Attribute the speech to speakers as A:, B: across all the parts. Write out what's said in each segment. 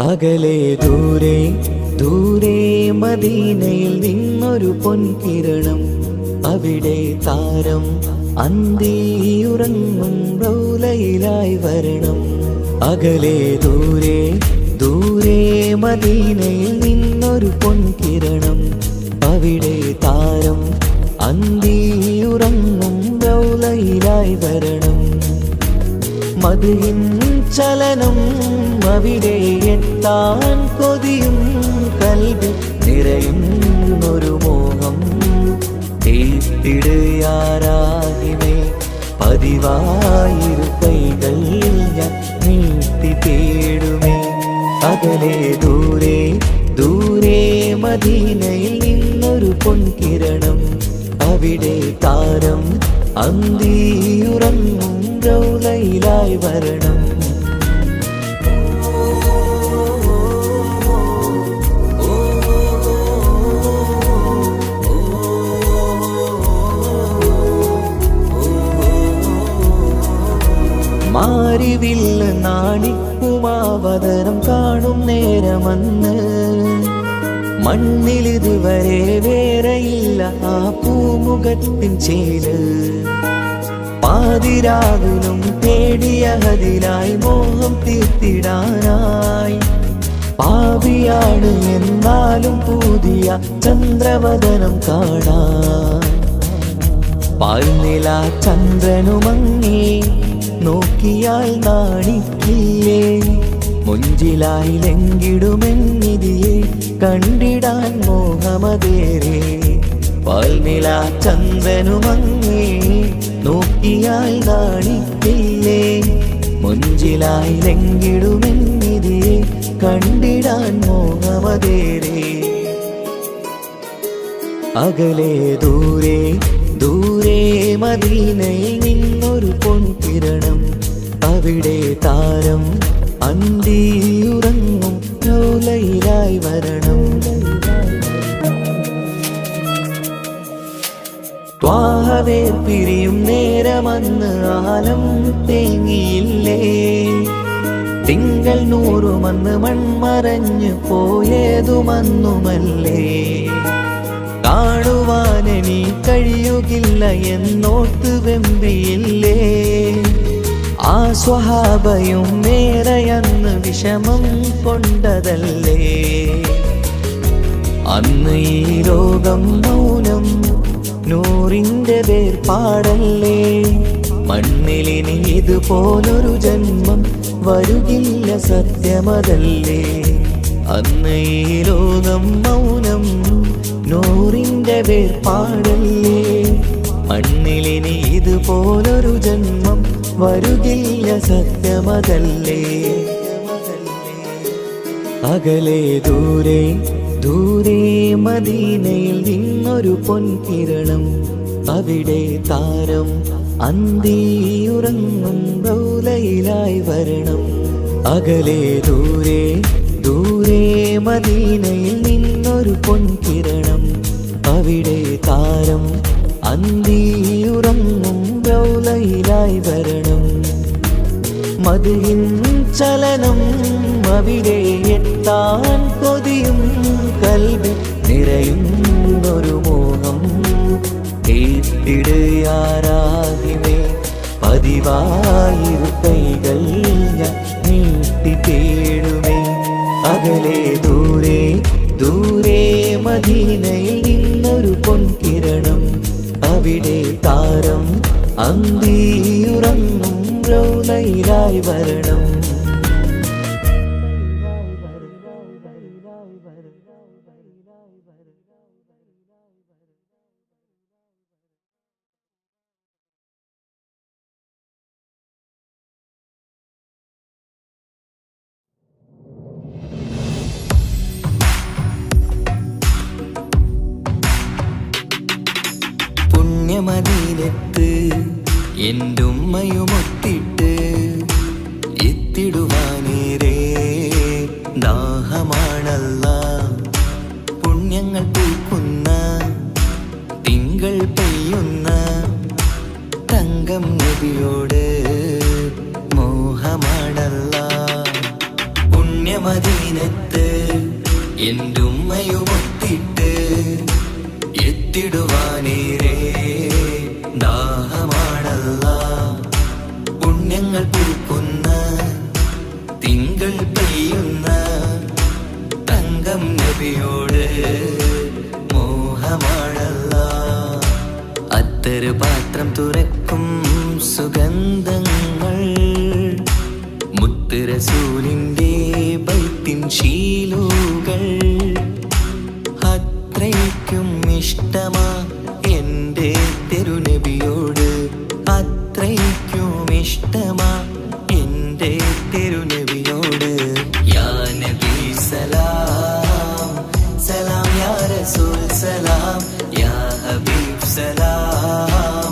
A: അകലെ ദൂരെ ദൂരെ മദീനയിൽ നിന്നൊരു പൊൻകിരണം, അവിടെ താരം അന്തിയുറങ്ങും റൗലയിലായി വരണം. അകലെ ദൂരെ ദൂരെ മദീനയിൽ നിന്നൊരു പൊൻകിരണം, അവിടെ താരം അന്തിയുറങ്ങും റൗലയിലായി വരണം. മദിഹിൻ ചലനം അവിടെ എത്താൻ കൊതിയും, കൽബിൽ നിറയുന്നൊരു മോഹം. തീർത്തിടുയാരാഹിമേ പതിവായിരു കൈകൾ ഞാൻ നീട്ടി തേടുമേ. അകലെ ദൂരെ ദൂരെ മദീനയിൽ നിന്നൊരു പൊൻകിരണം, അവിടെ താരം അന്തിയുറങ്ങും റൗലയിലായി വരണം. മാരിവില്ല നാണിക്കുമാവതരം കാണും നേരമന്ന്, മണ്ണിലിതുവരെ വേറെയില്ല ആ പൂമുഖത്തിൻ ചേല്. പാതിരാവിലും തേടിയ ഹദിലായി മോഹം തീർത്തിടാനായി, പാപിയാണ് എന്നാലും പുതിയ ചന്ദ്രവദനം കാണാൻ. പാൽനില ചന്ദ്രനുമങ്ങി നോക്കിയാൽ നാണിക്കില്ലേ, മുഞ്ചിലായി ലംഘിടുമെന്നിതിയെ കണ്ടിടാൻ മോഹമതേറെ. പാൽനില ചന്ദ്രനുമങ്ങി നോക്കിയാൽ നാണിക്കില്ലേ, മുഞ്ചിലായി ലംഘിടുമെന്നിതിയെ കണ്ടിടാൻ മോഹമതേറെ. അകലെ ദൂരെ ദൂരെ മദീനയിൽ നിന്നൊരു പൊൻകിരണം, അവിടെ താരം അന്തിയുറങ്ങും റൗലയിലായി വരണം. ത്വാഹവേ പിരിയും നേരമന്ന് ആലം തേങ്ങിയില്ലേ, തിങ്കൾ നൂറുമന്ന് മൺമറഞ്ഞു പോയതുമന്നുമല്ലേ. കാണുവാനെനി കഴിയുകില്ല എന്നോർത്ത് വെമ്പിയില്ലേ, ആ സ്വഹാബയും നേരെയന്ന് വിഷമം കൊണ്ടതല്ലേ. അന്ന് ഈ ലോകം മൗനം, നൂറിൻ്റെ വേർപാടല്ലേ. മണ്ണിലിനി ഇതുപോലൊരു ജന്മം വരുകില്ല സത്യമതല്ലേ. അന്ന് ഈ ലോകം മൗനം, നൂറിൻ്റെ വേർപാടല്ലേ. മണ്ണിലിനി ഇതുപോലൊരു ജന്മം വരുകില്ല സത്യമതല്ലേ. അകലെ ദൂരെ ദൂരെ മദീനയിൽ നിന്നൊരു പൊൻകിരണം, അവിടെ താരം അന്തിയുറങ്ങും റൗലയിലായി വരണം. അകലെ ദൂരെ ദൂരെ മദീനയിൽ നിന്നൊരു പൊൻകിരണം, അവിടെ താരം അന്തിയുറങ്ങും റൗലയിലായി വരണം. മദിഹിൻ ചലനം അവിടെ എത്താൻ കൊതിയും, കൽബിൽ നിറയുന്നൊരു മോഹം. തീർത്തിടുയാരാഹിമേ പതിവായിരു കൈകൾ ഞാൻ നീട്ടി തേടുമേ. അകലെ ദൂരെ ദൂരെ മദീനയിൽ നിന്നൊരു പൊൻകിരണം, അവിടെ താരം അന്തിയുറങ്ങും റൗലയിലായി വരണം. പുണ്യമദീനത്ത് എൻ്റെ ഉമ്മയുമൊത്തിട്ട് എത്തിടുവാനേറെ ദാഹമാണല്ലാ. പുണ്യങ്ങൾ പൂക്കുന്ന തിങ്കൾ പെയ്യുന്ന തങ്കം നബിയോട് മോഹമാണല്ലാ. പുണ്യ പുണ്യമദീനത്ത് എൻ്റെ ഉമ്മയുമൊത്തിട്ട് എത്തിടുവാനേറെ ദാഹമാണല്ലാ. പുണ്യങ്ങൾ പൂക്കുന്ന തിങ്കൾ പെയ്യുന്ന തങ്കം നബിയോട് മോഹമാണല്ലാ. അത്തറ് പാത്രം തുറക്കും സുഗന്ധങ്ങൾ മുത്ത് റസൂലിൻ്റെ ബൈത്തിൻ ശീലുകൾ അത്രയ്ക്കും ഇഷ്ടമാ എൻ്റെ തിരുനബിയോട്. അത്രയ്ക്കും ഇഷ്ടമാ എൻ്റെ തിരുനബിയോട്. യാ നബി സലാം സലാം, യാ റസൂൽ സലാം, യാ ഹബീബ് സലാം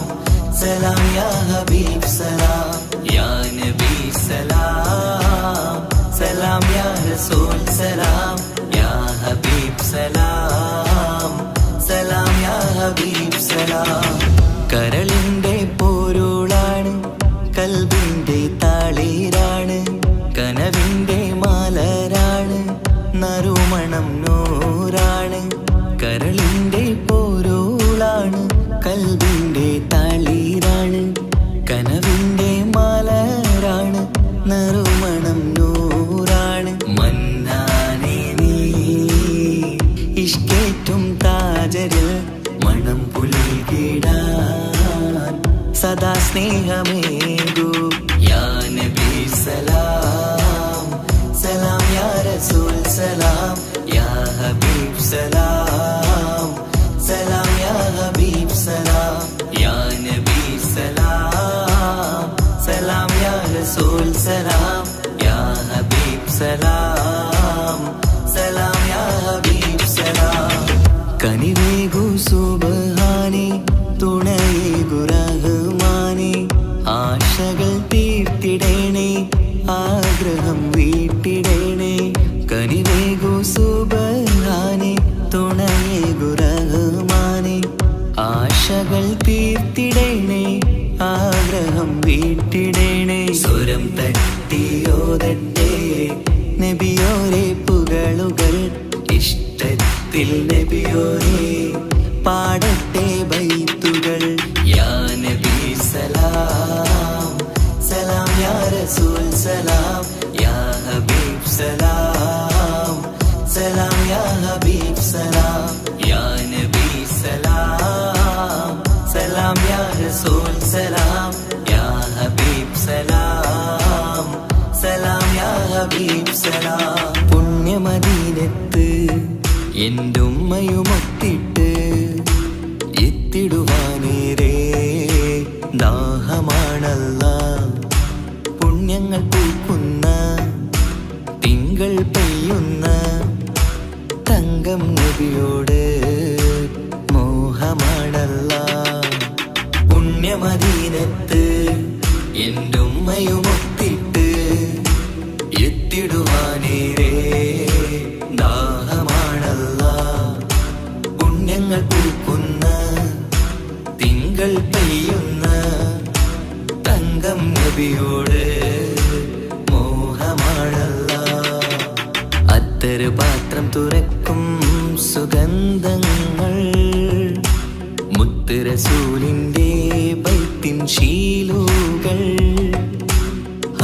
A: സലാം, യാ ഹബീബ് സലാം, യാ നബി സലാം സലാം, യാ റസൂൽ സലാം, യാ ഹബീബ് സലാം സലാം, യാ ഹബീബ് സലാം. കരളിൻ്റെ പോരുളാണ്, കൽബിൻ്റെ താളീരാണ്, കനവിൻ്റെ മാലരാണ്, നറുമണം നൂറാണ്. കരളിൻ്റെ പോരുളാണ്, കൽബിൻ്റെ താളീരാണ്, കനവിൻ്റെ മാലരാണ്, നറുമണം നൂറാണ്. മന്നാനേ നീ ഇഷ്കേറ്റും താജരിൽ മണം പുൽകിടാൻ സദാ സ്നേഹമേകൂ. യാ നബി സലാം സലാം, യാ റസൂൽ സലാം, യാ ഹബീബ് സലാം സലാം, യാ ഹബീബ് സലാം, യാ നബി സലാം സലാം, യാ റസൂൽ സലാം, യാ ഹബീബ് സലാം സലാം, യാ ഹബീബ് സലാം. കനിവേകു സുബ്ഹാനേ, തുണയേകു റഹ്മാനേ, ആശകൾ തീർത്തിടേണേ, ആഗ്രഹം വീട്ടിടേണേ. കനിവേകു സുബ്ഹാനേ, തുണയേകു റഹ്മാനേ, ആശകൾ തീർത്തിടേണേ, ആഗ്രഹം വീട്ടിടേണേ. സ്വരം തട്ടിയോതട്ടെ നബിയോരെ പുകളുകൾ, ഇഷ്ടത്തിൽ നബിയോരെ പാടട്ടെ ബൈത്തുകൾ. യാ നബി സലാം സലാം, യാ റസൂൽ സലാം, യാ ഹബീബ് സലാം സലാം, യാ ഹബീബ് സലാം, യാ നബി സലാം സലാം, യാ റസൂൽ സലാം, യാ ഹബീബ് സലാം സലാം, യാ ഹബീബ് സലാം. പുണ്യമദീനത്ത് എൻ്റെ ഉമ്മയുമൊത്തിട്ട് എത്തിടുവാനേറെ ദാഹമാണല്ലാ. പുണ്യങ്ങൾ പൂക്കുന്ന തിങ്കൾ പെയ്യുന്ന തങ്കം നബിയോട് മോഹമാണല്ലാ. പുണ്യമദീനത്ത് എൻ്റെ ഉമ്മയുമൊത്തിട്ട് എത്തിടുവാനേറെ ദാഹമാണല്ലാ. പുണ്യങ്ങൾ പൂക്കുന്ന തിങ്കൾ പെയ്യുന്ന തങ്കം നബിയോട് മോഹമാണല്ലാ. അത്തറ് പാത്രം തുറക്കും സുഗന്ധങ്ങൾ മുത്ത് റസൂലിൻ്റെ ബൈത്തിൻ ശീലുകൾ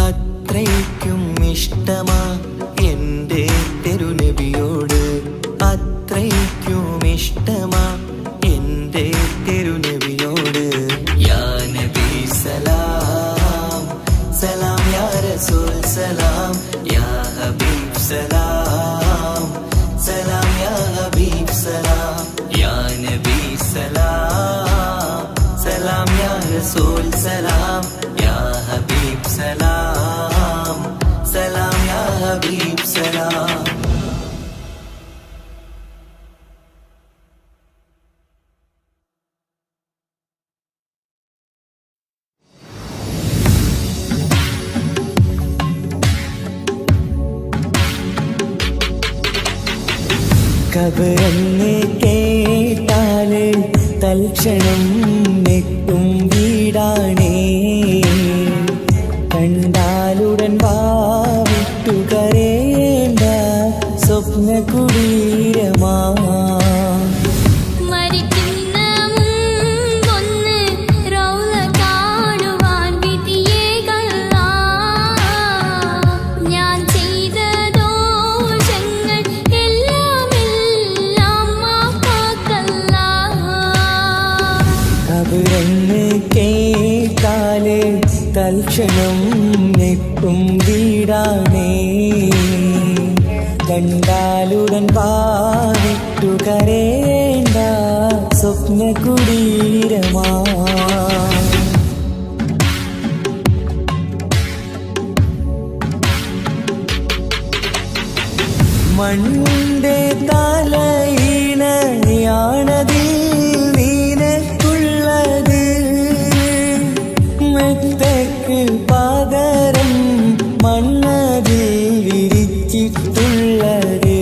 A: അത്രയ്ക്കും ഇഷ്ടമാ എൻ്റെ തിരുനബിയോട്. അത്രയ്ക്കും ഇഷ്ടമാ എൻ്റെ തിരുനബിയോട്. യാ നബി സലാം സലാം, യാ റസൂൽ സലാം, യാ ഹബീബ് സലാം സലാം, യാ ഹബീബ് സലാം, യാ നബി സലാം സലാം, യാ റസൂൽ സലാം, യാ ഹബീബ് സലാം സലാം, യാ ഹബീബ് സലാം.
B: കബറെന്ന് കേട്ടാല് തൽക്ഷണം നെട്ടും വീടാണേ. കണ്ടാലുടൻ വാവിട്ടു കരേണ്ട തൽക്ഷണം ഞെട്ടും വീടാണേ. കണ്ടാലുടൻ പാവിട്ടു കരേണ്ട സ്വപ്ന കുടീരമാ. മണ്ണിന്റെ തലയിണയാണതിൽ നീനക്കുള്ളത്. മെത്തക്ക് പകരം മണ്ണതിൽ വിരിച്ചിട്ടുള്ളത്.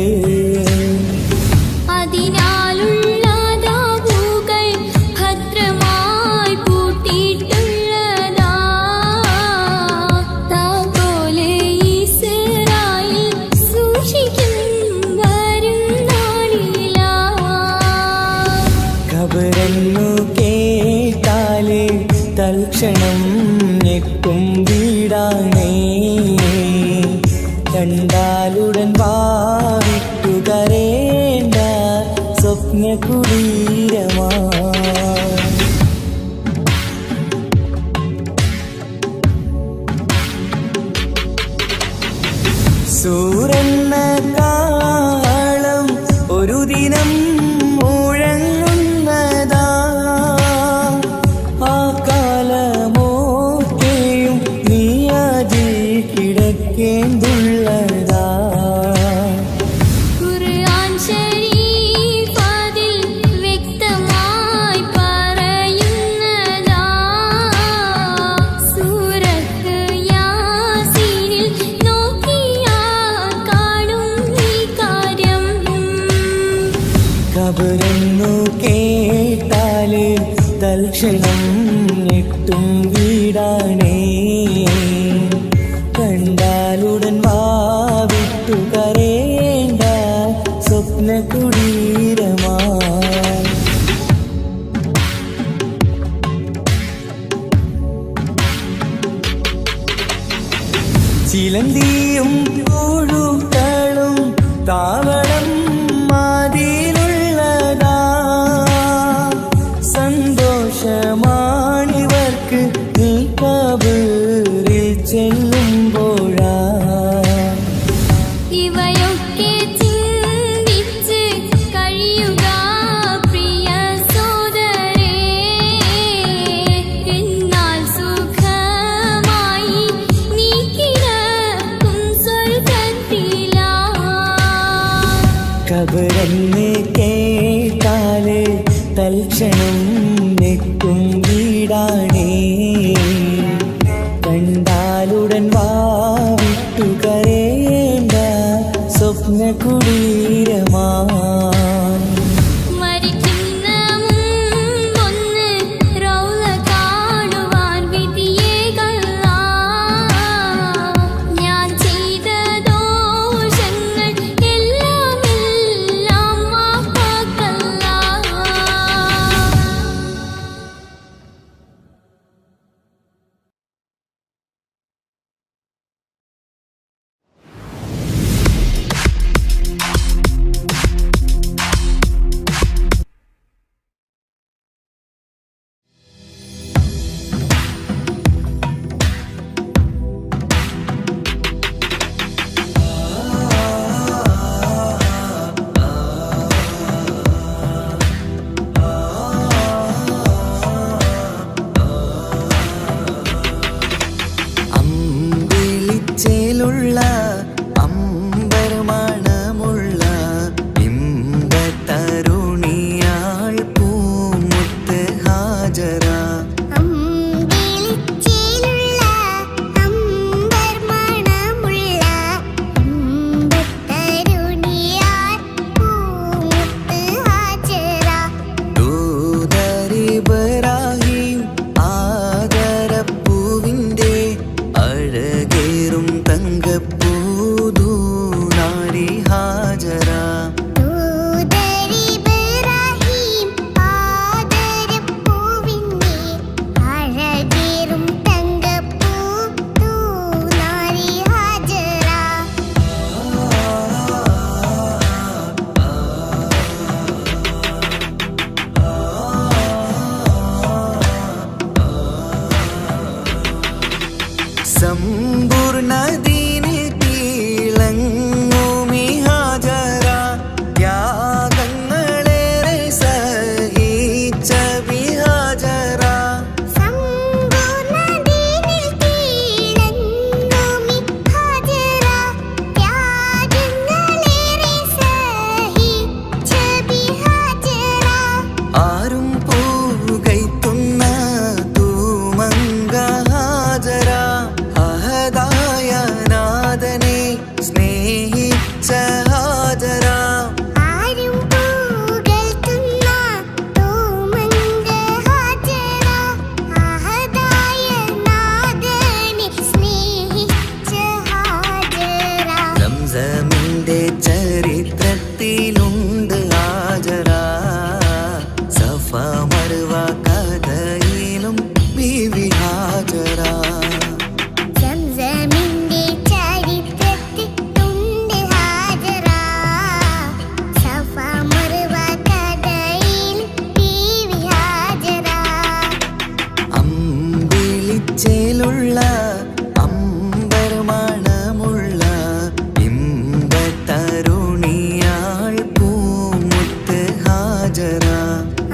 B: ഖബറെന്നു കേട്ടാല് തൽക്ഷണം ഞെട്ടും വീടാണേ. കണ്ടാലുടൻ വാവിട്ടു കരേണ്ട സ്വപ്ന കുടീരമാ. സൂരെന്ന കാളം ഒരു ദിനം മുഴങ്ങുന്നതാ. ആ കാലമോക്കെയും നീ അതിൽ കിടക്കേണ്ടുള്ളതാ. ഖബറെന്നു കേട്ടാല് തൽക്ഷണം ഞെട്ടും വീടാണേ. കണ്ടാലുടൻ വാവിട്ടു കരേണ്ട സ്വപ്ന കുടീരമാ. ചിലന്തിയും പുഴുക്കളും താവളം മാതിലുള്ളതാ. സന്തോഷമാണിവർക്ക് നീ കബറിൽ ചെല്ലുമ്പോഴാ.
C: ഇവയൊക്കെ ചിന്തിച്ച് കഴിയുക പ്രിയ സോദരേ. എന്നാൽ സുഖമായി നീ കിടക്കും സ്വർഗ്ഗത്തിലാ.
B: ഖബറെന്ന് കേട്ടാല് തൽക്ഷണം ഞെട്ടും വീടാണേ. കണ്ടാലുടൻ വാവിട്ടു കരേണ്ട സ്വപ്ന കുടീരമാ.
C: മരിക്കുന്ന മുമ്പൊന്ന് റൗള കാണുവാൻ വിധിയേകല്ല. ഞാൻ ചെയ്ത ദോഷങ്ങൾ എല്ലാം മാപ്പാക്കല്ല.
A: സമ്പൂർണ്ണദീനിൽ തിളങ്ങുമി ഹാജറ ത്യാഗങ്ങളേറെ സഹിച്ച ബിഹാജറ
C: സമ്പൂർണ്ണദീനിൽ തിളങ്ങുമി ഹാജറ ത്യാഗങ്ങളേറെ സഹിച്ച ബിഹാജറ
A: ആരും പൂകൈത്തുന്ന തൂമങ്ക ഹാജറ അഹദായ നാഥനെ സ്നേഹിച്ച ഹാജറ
C: ആരും പുകഴ്ത്തുന്ന തൂമങ്ക ഹാജറ അഹദായ നാഥനെ സ്നേഹിച്ച ഹാജറ
A: സംസമിന്റെ ചരിത്രത്തിലുണ്ട് ഹാജറ സഫ മർവ കഥയിലും ബീവി ഹാജറ
C: സംസമിന്റെ ചരിത്രത്തിലുണ്ട് ഹാജറ സഫ മർവ കഥയിൽ ബീവി ഹാജറ
A: അമ്പിളിച്ചേലുള്ള അമ്പർമണമുള്ള ഇമ്പത്തരുണിയാൾ പൂമുത്ത് ഹാജറ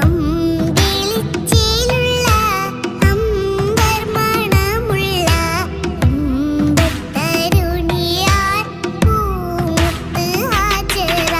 C: അമ്പിളിച്ചേലുള്ള അമ്പർമണമുള്ള ഇമ്പത്തരുണിയാർ പൂമുത്ത് ഹാജറ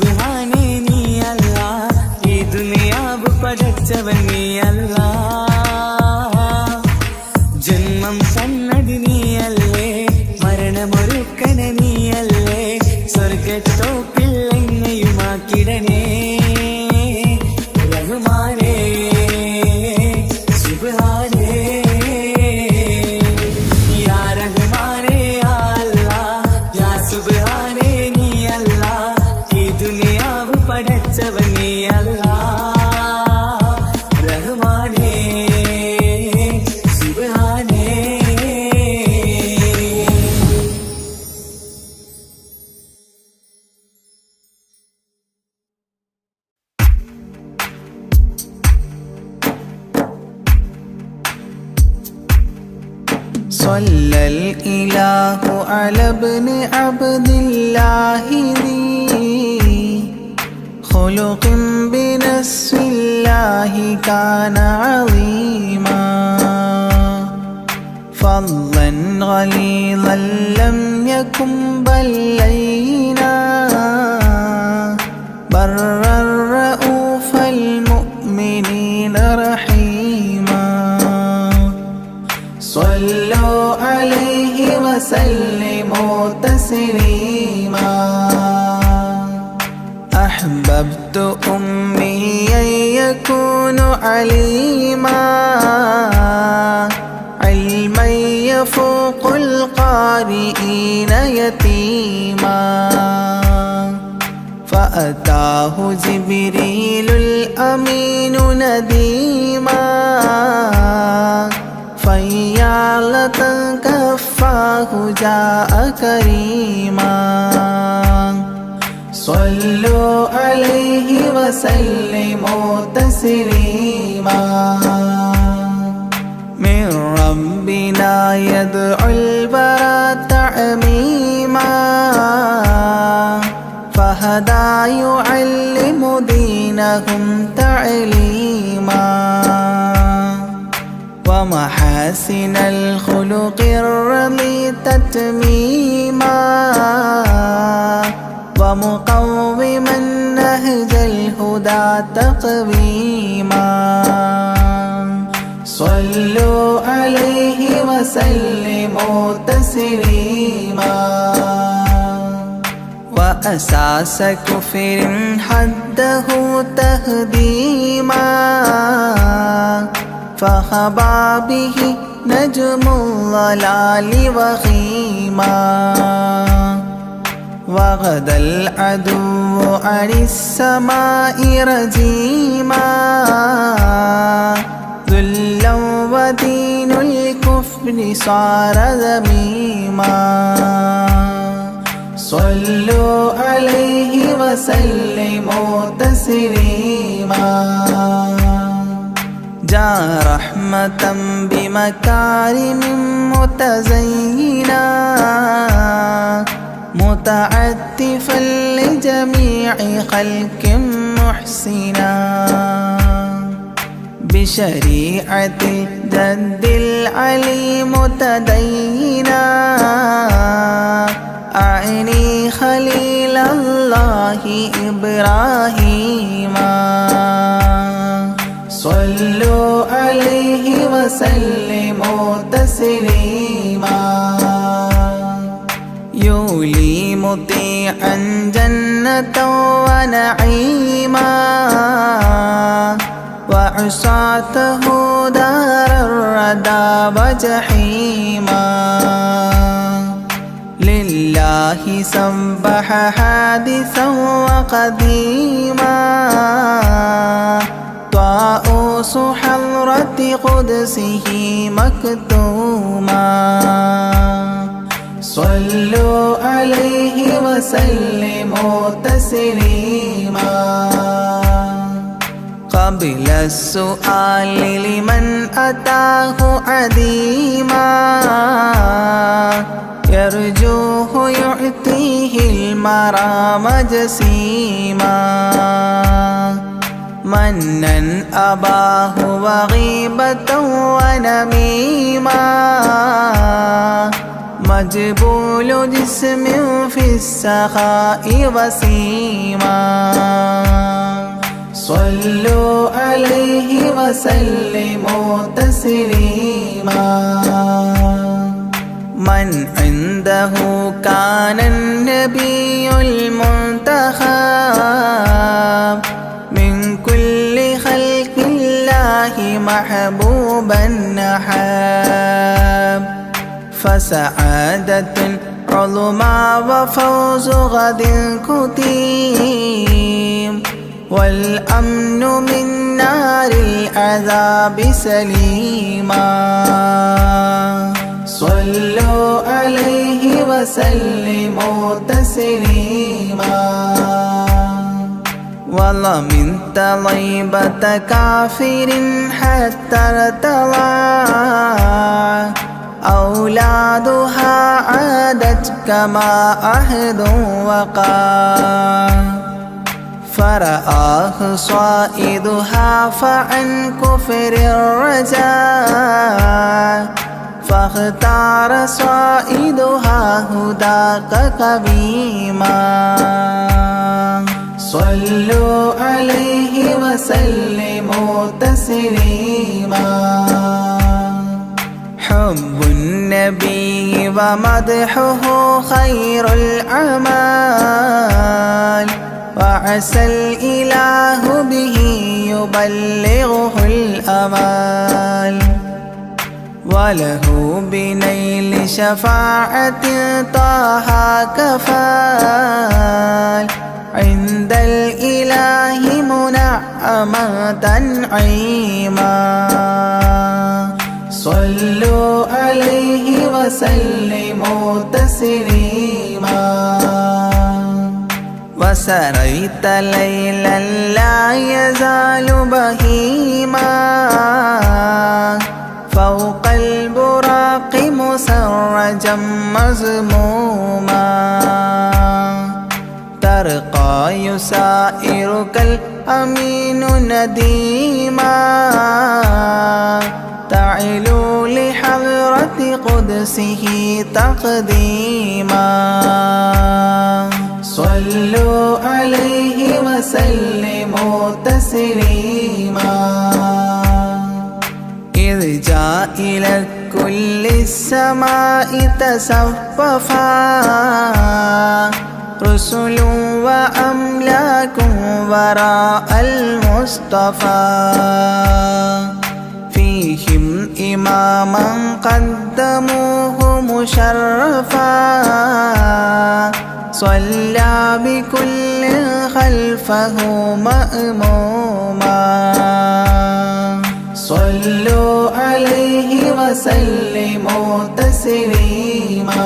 B: സുബ്ഹാനേ നീ അല്ലാ, ഈ ദുനിയാവ് പടച്ചവൻ നീ അല്ലാ. ജന്മം സന്നദ്ധി നീയല്ലേ, മരണമൊരുക്കന നീയല്ലേ, സ്വർഗത്തോപ്പിൽ എന്നെയുമാക്കിടണേ റഹ്മാനേ സുബ്ഹാനേ. യാ റഹ്മാനേ യാ അല്ലാ, യാ സുബ്ഹാനേ നീ അല്ലാ, ഈ ദുനിയാവ് പടച്ചവൻ നീ അല്ലാ. റഹ്മാനേ സുബ്ഹാനേ.
A: صلى الإله على ابن عبد الله ذي خلق بنص الله كان عظيما فضلا غليظا لم يكن بل لينا برا رؤوف المؤمنين رحيما صلوا عليه وسلموا تسليما أحببت أمي يكون عليما علما يفوق القارئين يتيما فأتاه جبريل الأمين نديما فيالة كفاه جاء كريما صلوا عليه وسلموا تسليما من ربنا يدعو البرى تعميما فهدى يعلم دينهم تعليما ومحاسن الخلق الرضي تتميما ومقوما نهج الهدى تقويما صلوا عليه وسلموا تسليما وأساس كفر حده تهديما فخبا به نجم الضلال وخيما وغدا العدو عن السماء رجيما ذلا ودين الكفر صار ذميما صلوا عليه وسلموا تسليما جاء رحمة بمكارم متزينا متعتفا لجميع خلق محسنا بشريعة الجد العلي متدينا أعني خليل الله إبراهيما صلوا عليه وسلموا تسليما يولي مطيعا جنة ونعيما وعصاته دار الردى وجحيما لله سبح حادثا وقديما طاؤوس حضرة قدسه مكتوما صلوا عليه وسلموا تسليما قبل السؤال لمن أتاه عديما يرجوه يعطيه المرام جسيما منا أباه وغيبة ونميما مجبول جسم في السخاء وسيما صلوا عليه وسلموا تسليما من عنده كان النبي المنتخب من كل خلق الله محبوبا نحب فسعادة عظمى وفوز غد كتيم والأمن من نار العذاب سليما صلوا عليه وسلموا تسليما والله من طيبة كافر حتى ارتضى أولادها عادت كما عهد وقع فرآه صائدها فعن كفر الرجاء فاختار صائدها هداك قويما صلوا عليه وسلموا تسليما حب النبي ومدحه خير الأعمال وعسى الإله به يبلغه الأمال وله بنيل شفاعة طه كفال عند الإله منعما تنعيما صلوا عليه وسلموا تسليما وسريت ليلا لا يزال بهيما فوق البراق مسرجا مزموما ترقى يسائرك الأمين نديما تعلو لحضرة قدسه تقديما صلوا عليه وسلموا تسليما إذ جاء إلى كل السماء تصففا رسل وأملاك وراء المصطفى فيهم إماما قدموه مشرفا صلى بكل خلفه مأموما صلوا عليه وسلموا تسليما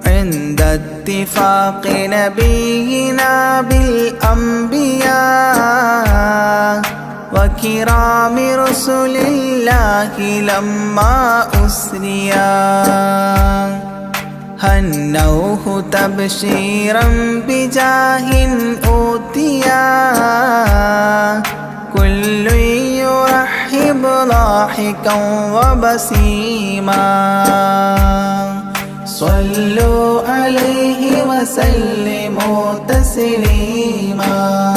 A: عند اتفاق نبينا بالأنبياء وكرام رسل الله لما أسريا هنوه تبشيرا بجاه أوتيا كل يرحب ضاحكا وبسيما صلوا عليه وسلموا تسليما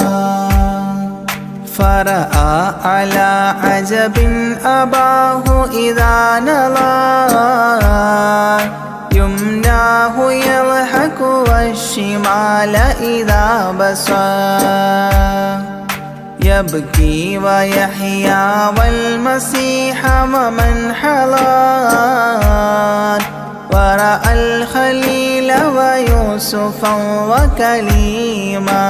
A: فرأى على عجب أباه إذا نظر يمناه يضحك والشمال إذا بصر يبكي ويحيى والمسيح ومن حضر ورأى الخليل ويوسفا وكليما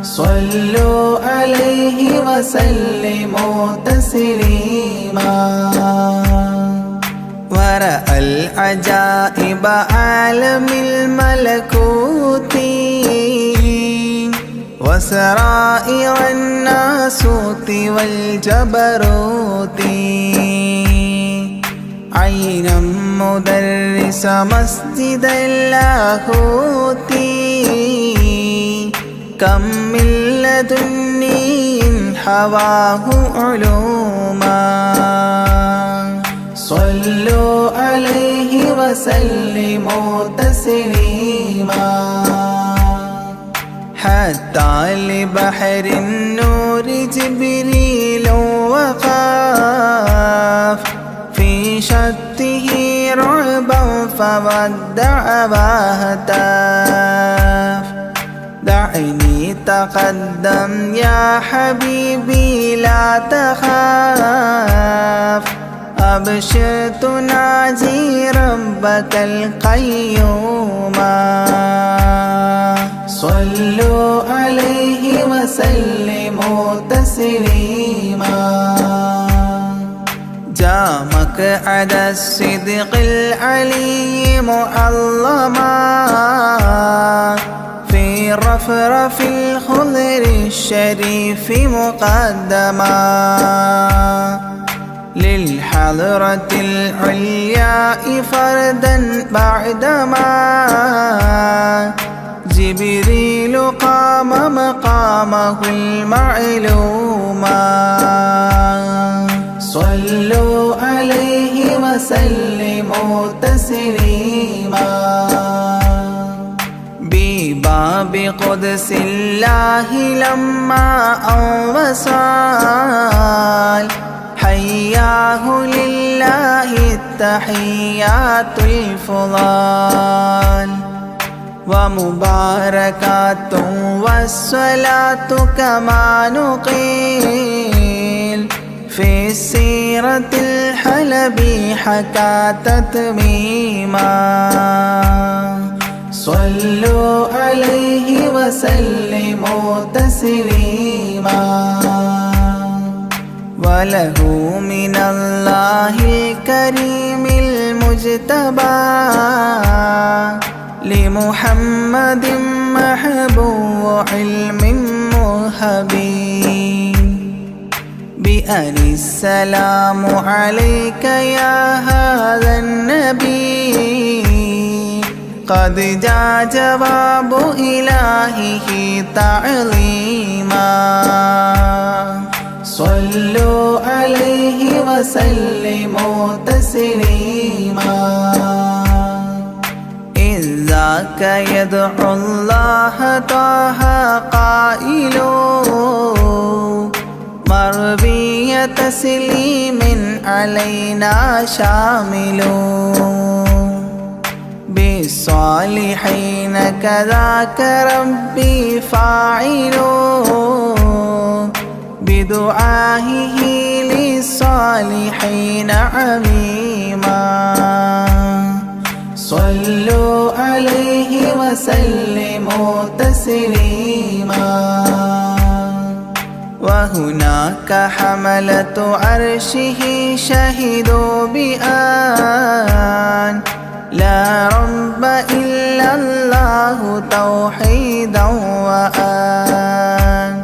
A: صلوا عليه وسلموا تسليما ورأى العجائب عالم الملكوت وسرائر الناسوت والجبروت عينا مدرس مسجد اللاهوت كم من لدني حواه علوما صلوا عليه وسلموا تسليما حتى لبحر النور جبريل وقاف في شته رعبا فودع وهتاف دعني تقدم يا حبيبي لا تخاف أبشر تناجي ربك القيوم صلوا عليه وسلموا تسليما جاء مقعد الصدق العلي معلما في رفرف الخضر الشريف مقدما للحضرة العليا فردا بعدما جبريل قام مقامه المعلوم صلوا عليه وسلموا تسليما بباب قدس الله لما أوصال حياه لله التحيات الفضال ومباركات والصلاة كما نقيل في السيرة الحلبي حكى تتميما صلوا عليه وسلموا تسليما وله من الله الكريم المجتبى لمحمد محبوب علم مهبي بأن السلام عليك يا هذا النبي قد جاء جواب إلهه تعظيما صلوا عليه وسلموا تسليما إذ ذاك يدعو الله طه قائل مربي تسليم علينا شامل بالصالحين كذاك ربي فاعل بدعائه للصالحين عميما صلوا عليه وسلموا تسليما وهناك حملة عرشه شهدوا بأن لا رب إلا الله توحيدا وأن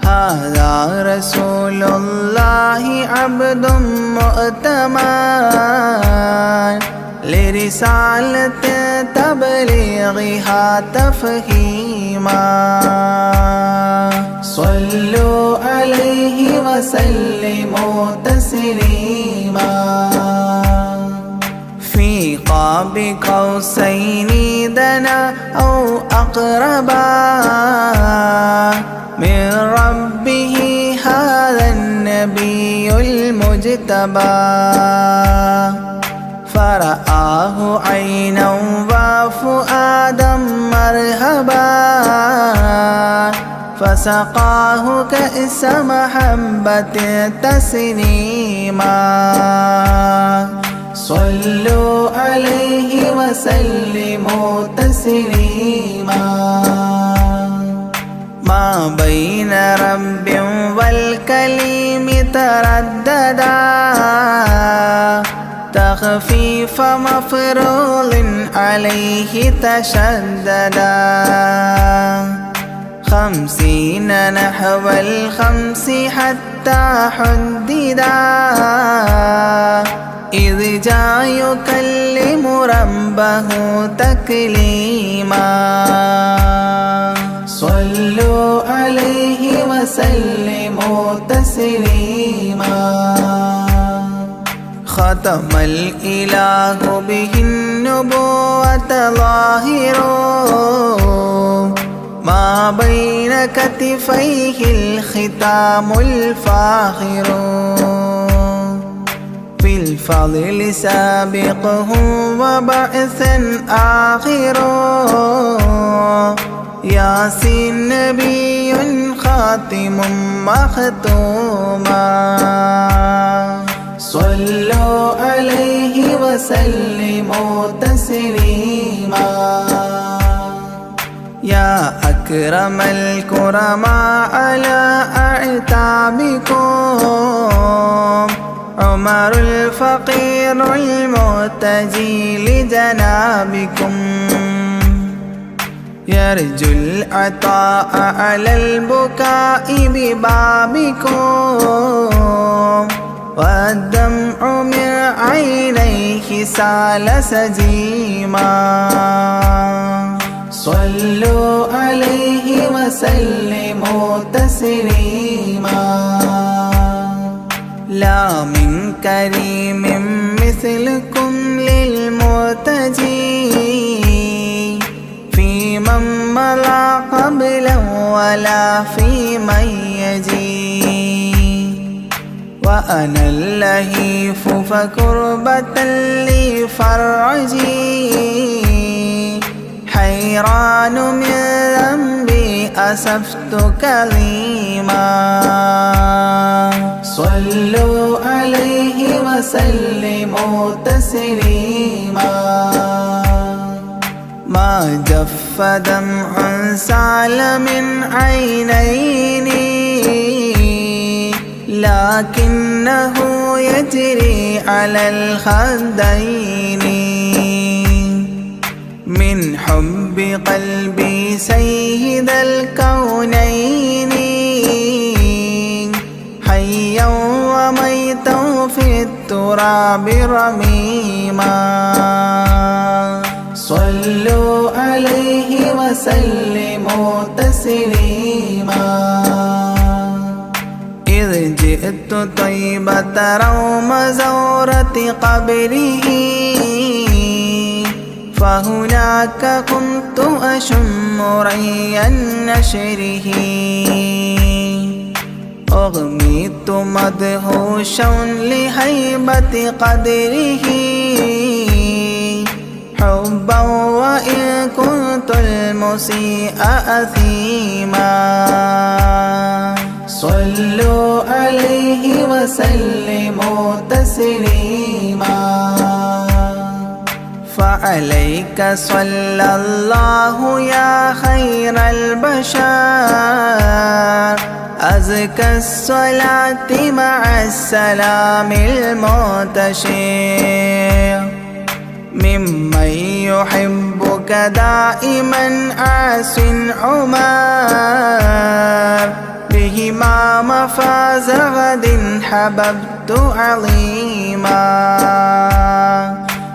A: هذا رسول الله عبد مؤتمن لرسالة تبليغها تفهيما صلوا عليه وسلموا تسليما في قاب قوسين دنا أو أقربا من ربه هذا النبي المجتبى فرآه عينا وفؤادا مرهبا فسقاه كأس محبة تسليما صلوا عليه وسلموا تسليما ما بين رب والكليم ترددا تخفيف مفروض عليه تشددا 50 نحو 5 حتى حددا إذ جاء يكلم ربه تكليما صلوا عليه وسلموا تسليما ختم الإله به النبوة ظاهر ما بين كتفيه الختام الفاخر في الفضل سابقه وبعثا آخر ياسين نبي خاتم مختوما صلوا عليه وسلموا تسليما يا أكرم الكرماء على أعتابكم عمر الفقير المرتجي لجنابكم يرجو العطاء على البكاء ببابكم والدمع من عينيه سال سجيما صلوا عليه وسلموا تسليما لا من كريم مثلكم للمرتجي في من مضى قبلا ولا في من يجي وأنا اللهيف فكربة لي فرجي حيران من ذنبي أسفت كظيما صلوا عليه وسلموا تسليما ما جف دمع سال من عينيني لكنه يجري على الخدين من حب قلبي سيد الكونين حيا وميتا في التراب رميما صلوا عليه وسلموا تسليما إذ جئت طيبة روم زورة قبره فهناك كنت أشم ري نشره أغميت مدهوشا لهيبة قدره حبا وإن كنت المسيء أثيما صلوا عليه وسلموا تسليما فعليك صلى الله يا خير البشر أزكى الصلاة مع السلام المنتشر ممن يحبك دائما عاص عمر بهما مفاز غد حببت عظيما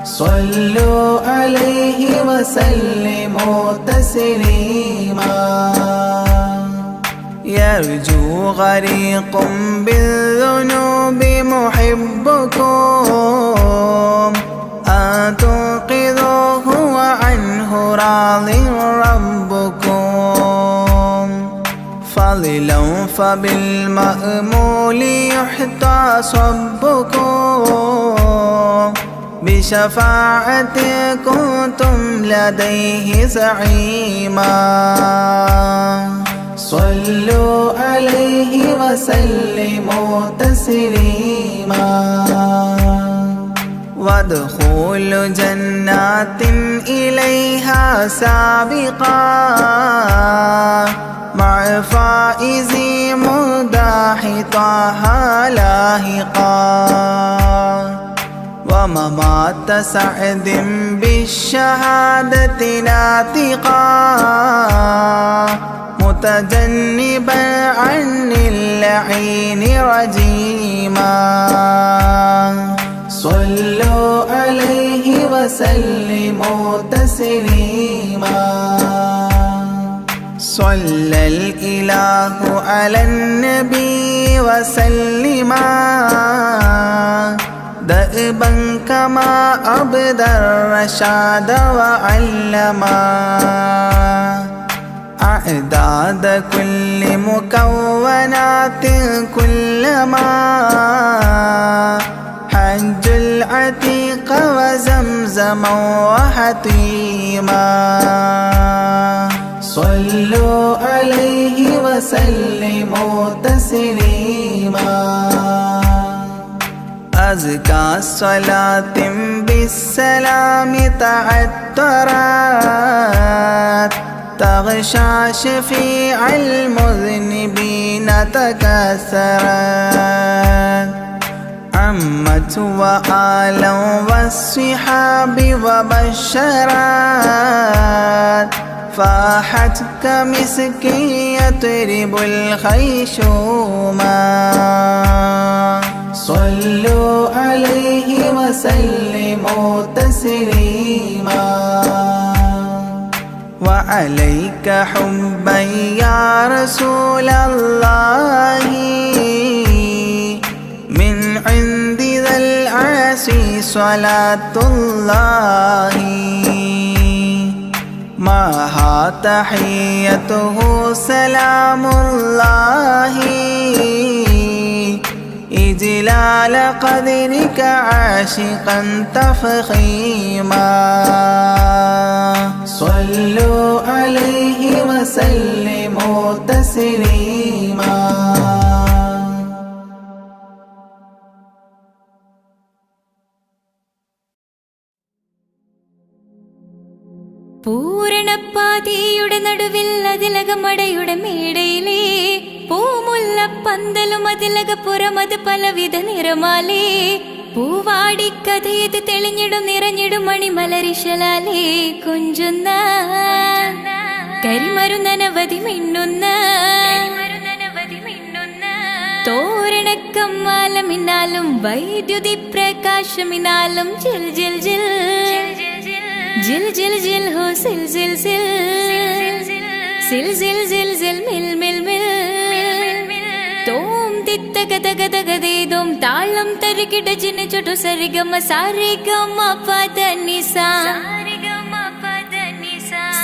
A: صلوا عليه وسلموا تسليما يرجو غريق بالذنوب محبكم أن تنقذوه وعنه راض ربكم فضلا فبالمأمول يحتى صبكم بشفاعة كنتم لديه زعيما صلوا عليه وسلموا تسليما وادخول جنات إليها سابقا مع فائز مداح طه لاهقا وممات سعد بالشهادة ناطقا متجنبا عن اللعين رجيما صلوا عليه وسلموا تسليما صلى الإله على النبي وسلما دأبا كما أبدى الرشاد وعلما أعداد كل مكونات كلما حج العتيق وزمزما وحطيما صلوا عليه وسلموا تسليما أزكى صلاة بالسلام تعطرت تغشى شفيع المذنبين تكسرت عمت وآلا والصحاب وبشرت فاحت كمسك يطرب الخيشوما صلوا عليه وسلموا تسليما وعليك حبا يا رسول الله من عند ذا العرش صلاة الله معها تحيته سلام الله إجلال قدرك عاشقا تفخيما صلوا عليه وسلموا تسليما
D: പൂരണപ്പാതിയുടെ നടുവിൽ അതിലകമടയുടെ മേടയിലേ പൂമുല്ല പന്തലും അതിലകപ്പുറമത് പലവിധ നിറമാലേ പൂവാടിക്കഥയത് തെളിഞ്ഞിടും നിറഞ്ഞിടും മണിമലരിശലാലേ കൊഞ്ചുന്ന കരിമരുന്നനവധി മിണ്ണുന്ന തോരണക്കമ്മാലമിന്നാലും വൈദ്യുതി പ്രകാശമിന്നാലും ജിൽ ജിൽ ജിൽ ജിൽ ജിൽ ജിൽ ഹോ സിൽ സിൽ സിൽ സിൽ സിൽ സിൽ സിൽ മിൽ മിൽ മിൽ തോം തിത്ത ഗദ ഗദ ഗദേദോം താളം തരികിട ജിന ചൊട്ടു സരിഗമ സാരിഗമ പദ നിസ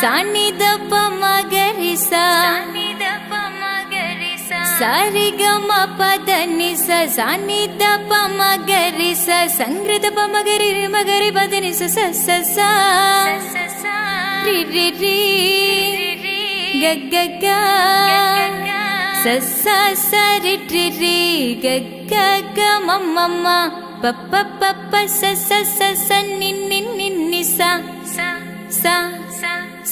D: സാനിദ പമ ഗരിസ സാരിഗമ പദ നിസ സാനിദ പമ ഗരിസ സംഗൃത പമ ഗരി മഗരി പദ നിസ സ സ സ രി രി രി ഗ ഗ ഗ സ സ സ രി രി രി ഗ ഗ ഗ മ മ മ പ പ പ പ സ സ സ സ നി നി നി നി സ സ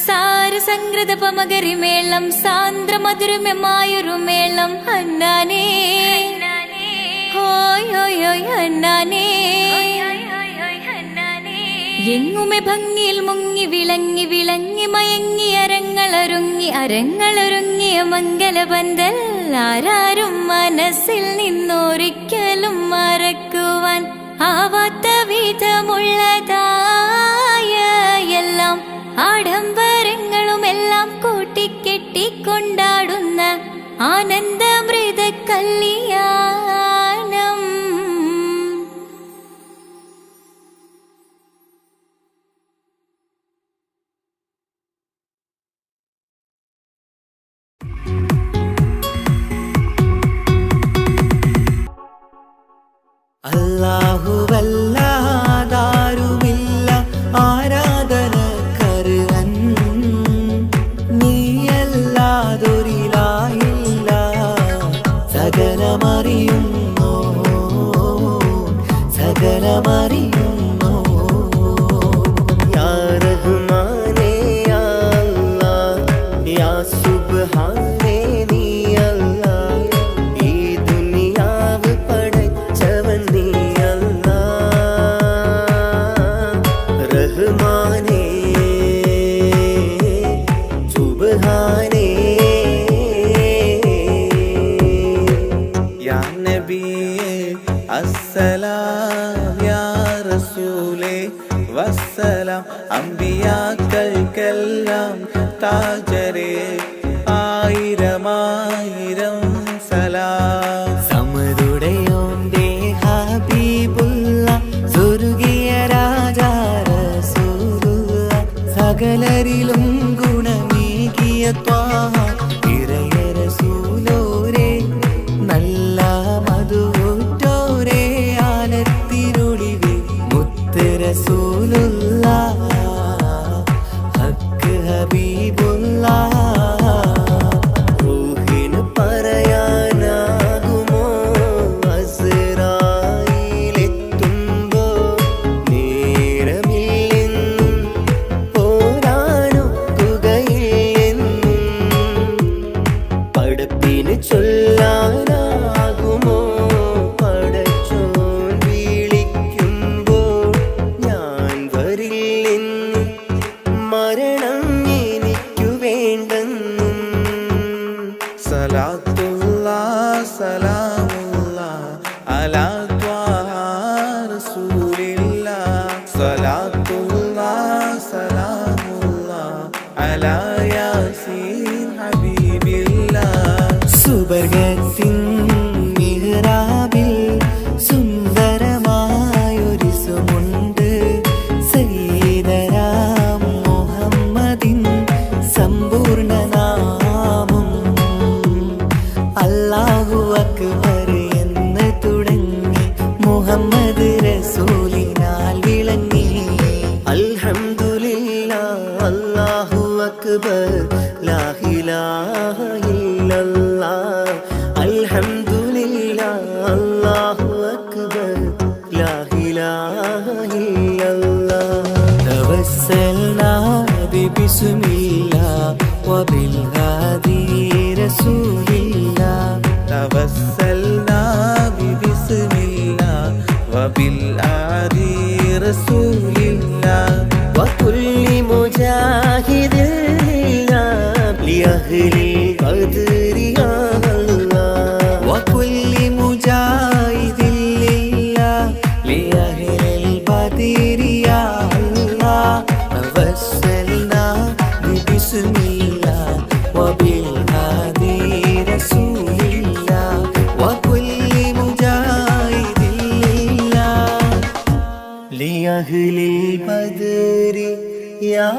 D: സാരസംഗൃത പമഗരി മേളം സാന്ദ്ര മധുരമമായൊരു മേളം ഹന്നാനേ ഹോയ് ഹോയ് ഹോയ് ഹന്നാനേ എങ്ങുമെ ഭംഗിയിൽ മുങ്ങി വിളങ്ങി വിളങ്ങി മയങ്ങി അരങ്ങളൊരുങ്ങിയ മംഗലപന്തൽ ആരാരും മനസ്സിൽ നിന്നൊരിക്കലും മറക്കുവാൻ ആവാത്ത വിധമുള്ളതായ എല്ലാം ആഡംബരങ്ങളുമെല്ലാം കൂട്ടിക്കെട്ടിക്കൊണ്ടാടുന്ന ആനന്ദമൃത കല്യാണം.
B: അല്ലാഹുവല്ലാതാരുമില്ല ആരാധനക്കർഹൻ നീയല്ലാതൊരിലാഹില്ല സകലമറിയുന്നോ യാ റഹ്മാനേ യാ അല്ലാഹ് യാ സുബ്ഹാനേ നീ അല്ലാഹ് ഈ ദുനിയാവ് പടച്ചവൻ നീ അല്ലാഹ് റഹ്മാനേ സുബ്ഹാനേ യാ നബിയേ അസ്സലാം യാ റസൂലേ വസ്സലാം അമ്പിയാക്കൾക്കെല്ലാം താജരേ ആയിരമായിരം സലാം സമരുടയോന്റെ ഹബീബുള്ള സർവരിലും ഗുണമേകിയ ത്വാഹ ഇറയ റസൂലോരേ നല്ല മധുറ്റോരേ ആലത്തിനൊളിവേ മുത്ത് റസൂലുള്ളാഹ് ഹക്ക് ഹബീബുള്ളാഹ് റൂഹിന് പറയാനാകുമോ അസ്റായിലെത്തുമ്പോ നേരമില്ലെന്നും പോരാനൊക്കുകയില്ലെന്നും പടപ്പിന് ചൊല്ലാനാകുമോ പടച്ചോൻ വിളിക്കുമ്പോൾ ഞാൻ വരില്ലെന്നും മരണം എനിക്കു വേണ്ടെന്നും
A: സലാത്തുല്ലാഹ് സലാമുല്ലാഹ് അലാ ത്വാഹ റസൂലില്ലാഹ് സലാത്തുല്ലാഹ് സലാമുല്ലാഹ് അലാ യാസീൻ ഹബീബില്ലാഹ്
B: സുബർഗത്തിൻ മിഹ്റാബിൽ സുന്ദരമായൊരു സുമുണ്ട് സയ്യിദനാ മുഹമ്മദിൻ സമ്പൂർണ്ണ നാമം അല്ലാഹു അക്ബർ എന്ന് തുടങ്ങി മുഹമ്മദ് റസൂലിനാൽ വിളങ്ങി അൽഹംദുലില്ലാഹ് അല്ലാഹു അക്ബർ ലാ ഇലാഹ ഇല്ലല്ലാഹ് അൽഹംദുലില്ലാഹ് അല്ലാഹു അക്ബർ ലാ ഇലാഹ ഇല്ലല്ലാഹ് തവസ്സൽനാ ബിസ്മില്ലാഹ് വബിൽ ഹാദി റസൂലില്ലാഹ്
A: توسلنا ببسم الله وبالآدي رسول الله
B: وكل مجاهد لله لأهل القدر يا الله وكل مجاهد لله لأهل البدر يا الله توسلنا ببسم الله وبالهادي رسول الله وكل مجاهد لله لأهل البدر يا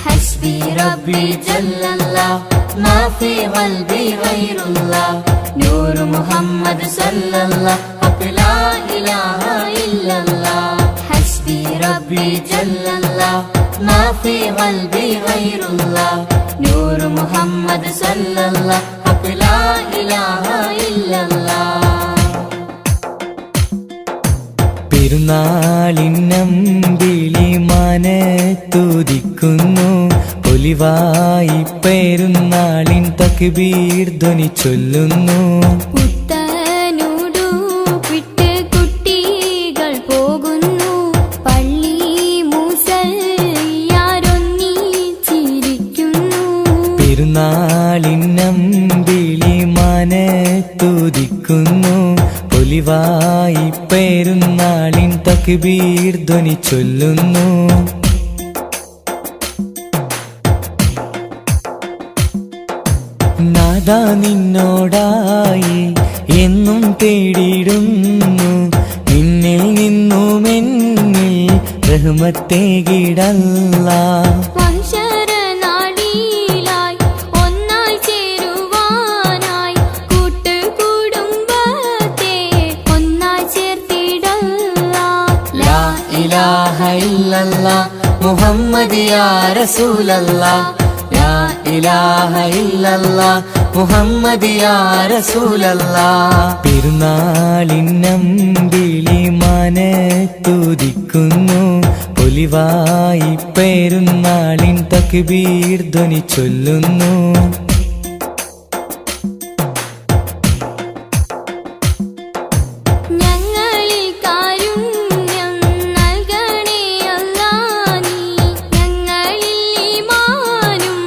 D: حسبي ربي جل الله ما في قلبي غير الله نور محمد صلى الله حق لا إله إلا الله حسبي ربي جل الله ما في قلبي غير الله نور محمد صلى الله حق لا إله إلا الله
B: പെരുന്നാളിന്നമ്പിളി മാനത്തുദിക്കുന്നു ഒലിവായി പെരുന്നാളിൻ തക്ബീർ ധ്വനി ചൊല്ലുന്നു
D: പുത്തനുടുപ്പിട്ട് കുട്ടികൾ പോകുന്നു പള്ളി മുസല്ലിയാരൊന്നിച്ചിരിക്കുന്നു
B: പെരുന്നാളിന്നമ്പിളി മാനത്തുദിക്കുന്നു ഒലിവായി പെരുന്നാളിൻ തക്ബീർ ധ്വനി ചൊല്ലുന്നു നാദാ നിന്നോടായി എന്നും തേടിയിടുന്നു നിന്നിൽ നിന്നും എന്നിൽ റഹ്മത്തേകിടല്ലാഹ്
D: മഹ്ശറനാളിലായി ഒന്നായി ചേരുവാനായി കൂട്ടുകുടുംബത്തെ ഒന്നായി ചേർത്തിടല്ലാഹ്
B: ലാ ഇലാഹ ഇല്ലല്ലാഹ് മുഹമ്മദ് യാ റസൂലല്ലാഹ് ലാ ഇലാഹ ഇല്ലല്ലാഹ് മുഹമ്മദ് യാ റസൂലല്ലാഹ് പെരുന്നാളിന്നമ്പിളി മാനത്തുദിക്കുന്നു ഒലിവായി പെരുന്നാളിൻ തക്ബീർ ധ്വനി ചൊല്ലുന്നു
D: ഞങ്ങളിൽ കാരുണ്യം നൽകണേ അല്ലാഹ് നീ ഞങ്ങളിൽ ഈമാനും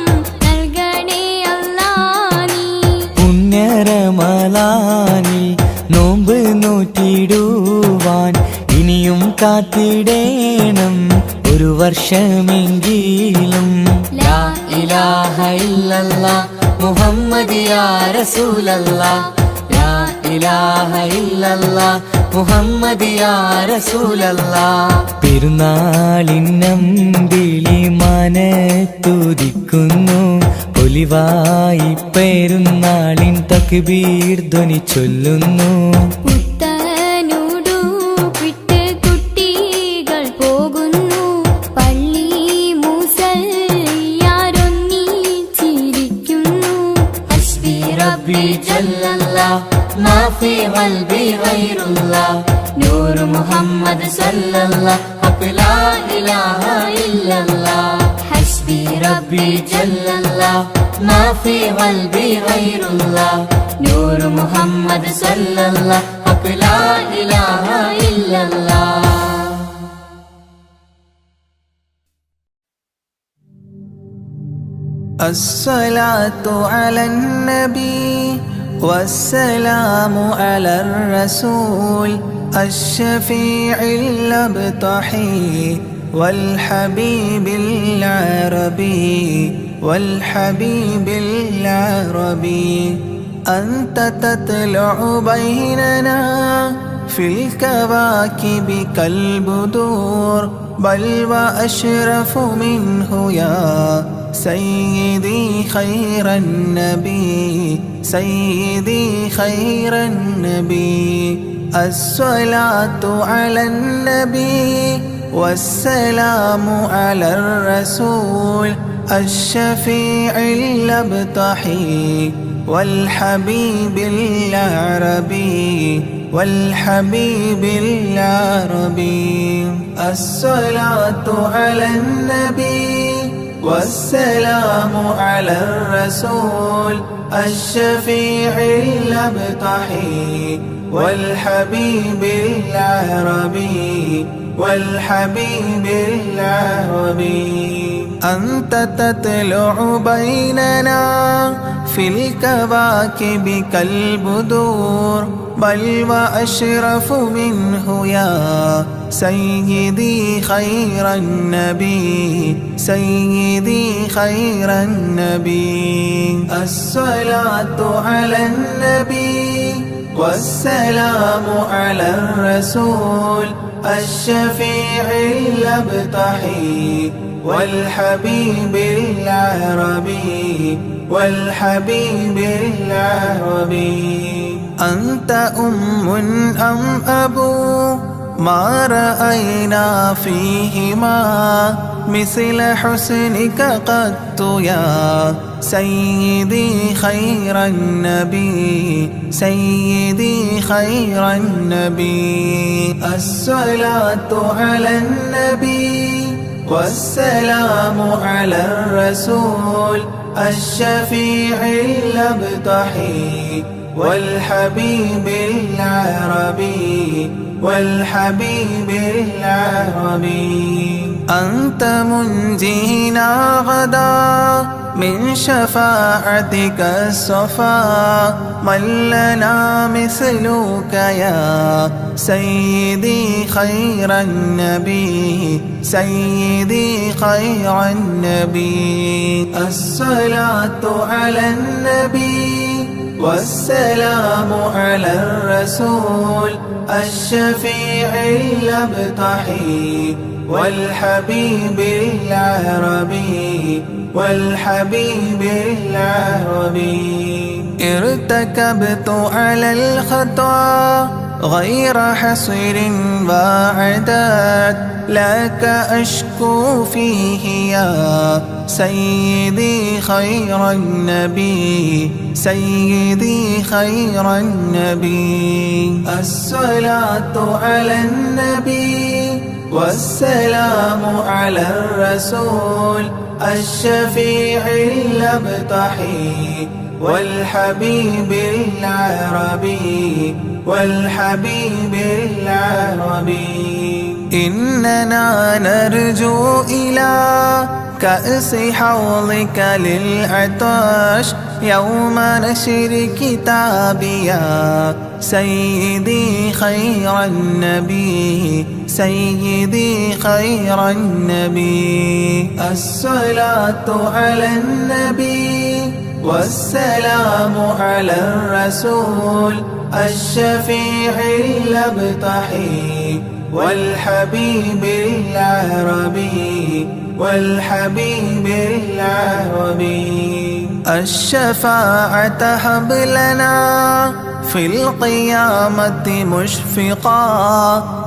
D: നൽകണേ അല്ലാഹ് നീ
B: പുണ്യറമളാനിൽ നോമ്പ് നോറ്റിടുവാൻ ഇനിയും കാത്തിടേണം ഒരു വർഷമെങ്കിലും ലാ ഇലാഹ ഇല്ലല്ലാഹ് മുഹമ്മദ് യാ റസൂലല്ലാഹ് ലാ ഇലാഹ ഇല്ലല്ലാഹ് മുഹമ്മദ് യാ റസൂലല്ലാഹ്. പെരുന്നാളിന്നമ്പിളി മനത്തുദിക്കുന്നു, ഒലിവായി പെരുന്നാളിൻ തക്ബീർ ധ്വനി ചൊല്ലുന്നു.
D: പുത്തനുടുപ്പിട്ട് കുട്ടികൾ പോകുന്നു, പള്ളി മുസല്ലിയാരൊന്നിച്ചിരിക്കുന്നു.
B: ഹസ്ബി റബ്ബി ജല്ലല്ലാഹ് മാ ഫീ ഖൽബി ഗൈറുല്ലാഹ് നൂറ് മുഹമ്മദ് സല്ലല്ലാഹ് ഹഖ് ലാ ഇലാഹ ഇല്ലല്ലാഹ്. ഹസ്ബി റബ്ബി ജല്ലല്ലാഹ് മാ ഫീ ഖൽബി ഗൈറുല്ലാഹ് നൂറ് മുഹമ്മദ് സല്ലല്ലാഹ് ഹഖ് ലാ ഇലാഹ ഇല്ലല്ലാഹ്.
A: الصلاة على النبي والسلام على الرسول الشفيع الأبطحي والحبيب العربي والحبيب العربي. أنت تطلع بيننا في الكواكب كالبدور، بل وأشرف منه يا سيدي خير النبي سيدي خير النبي. الصلاة على النبي والسلام على الرسول الشفيع الأبطحي والحبيب العربي والحبيب العربي. الصلاة على النبي والسلام على الرسول الشفيع الأبطحي والحبيب العربي والحبيب العربي. أنت تطلع بيننا في الكواكب كالبدور، بل وأشرف منه يا سيدي خير النبي سيدي خير النبي. الصلاة على النبي والسلام على الرسول الشفيع الأبطحي والحبيب العربي والحبيب العربي. أنت أم أم أبو ما رأينا فيهما مثل حسنك قط يا سيدي خير النبي سيدي خير النبي. الصلاة على النبي والسلام على الرسول الشفيع الأبطحي والحبيب العربي والحبيب العربي. أنت منجينا غدا من شفاعتك الصفا، من لنا مثلك يا سيدي خير النبي سيدي خير النبي. الصلاة على النبي والسلام على الرسول الشفيع الأبطحي والحبيب العربي والحبيب العربي. ارتكبت على الخطا غير حصر وعداد، لك أشكو فيه يا سيدي خير النبي سيدي خير النبي. الصلاة على النبي والسلام على الرسول الشفيع الأبطحي والحبيب العربي والحبيب العربي. إننا نرجو إلى كأس حوضك للعطاش يوم نشر كتابي يا سيدي خير النبي سيدي خير النبي. الصلاة على النبي والسلام على الرسول الشفيع الأبطحي والحبيب العربي والحبيب العربي. الشفاعة هب لنا في القيامة مشفقا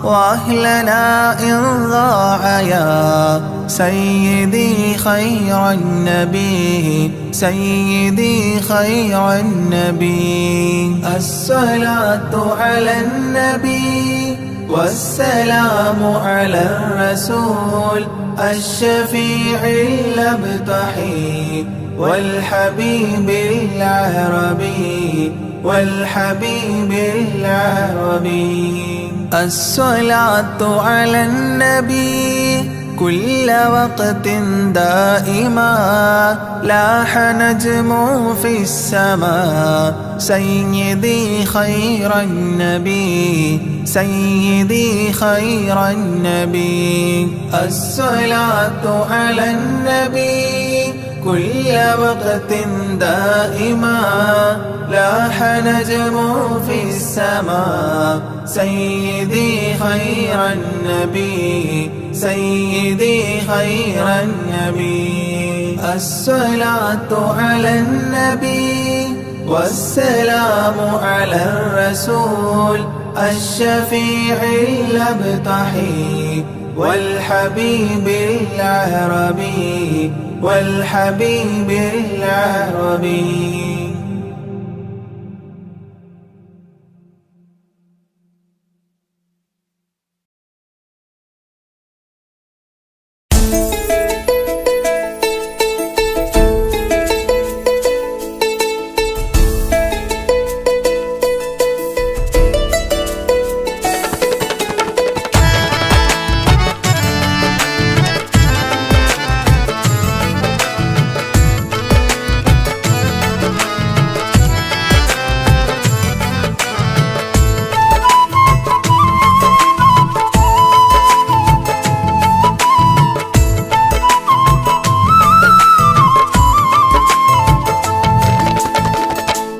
A: وأهلنا إن ضاع يا سيدي خير النبي سيدي خير النبي. الصلاة على النبي والسلام على الرسول الشفيع الأبطحي والحبيب العربي والحبيب العربي. الصلاة على النبي كل وقت دائما لاح نجم في السماء سيدي خير النبي سيدي خير النبي. الصلاة على النبي كل وقت دائما لاح نجم في السماء سيدي خير النبي سيدي خير النبي. الصلاة على النبي والسلام على الرسول الشفيع الأبطحي والحبيب العربي والحبيب العربي.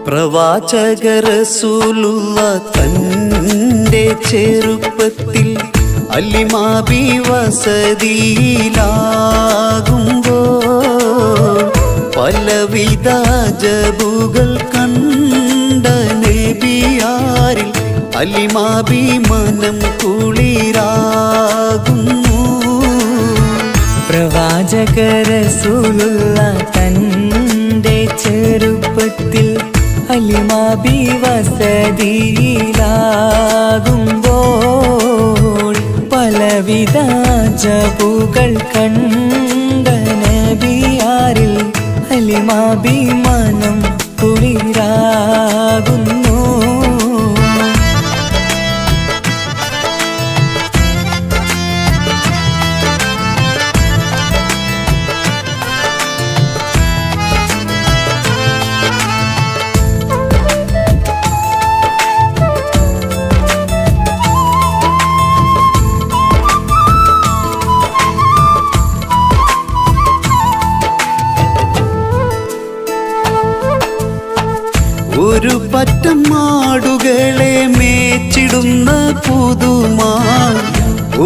B: പ്രവാചക റസൂലുള്ള തന്റെ ചെറുപ്പത്തിൽ അലിമാബി വസതിയിലാകുമ്പോൾ പലവിധ ജബുകൾ കണ്ട നബിയാരിൽ അലിമാബി മനം കുളിരാകുന്നു.
E: പ്രവാചക റസൂലുള്ള തന്റെ ചെറുപ്പത്തിൽ അലിമാബി വസതിയിലാകുമ്പോൾ പലവിധ ജബുകൾ കണ്ട നബിയാരിൽ അലിമാബി മനം കുളിരാകുന്നു.
B: ഒരു പറ്റം മാടുകളെ മേച്ചിടുന്ന പുതുമാ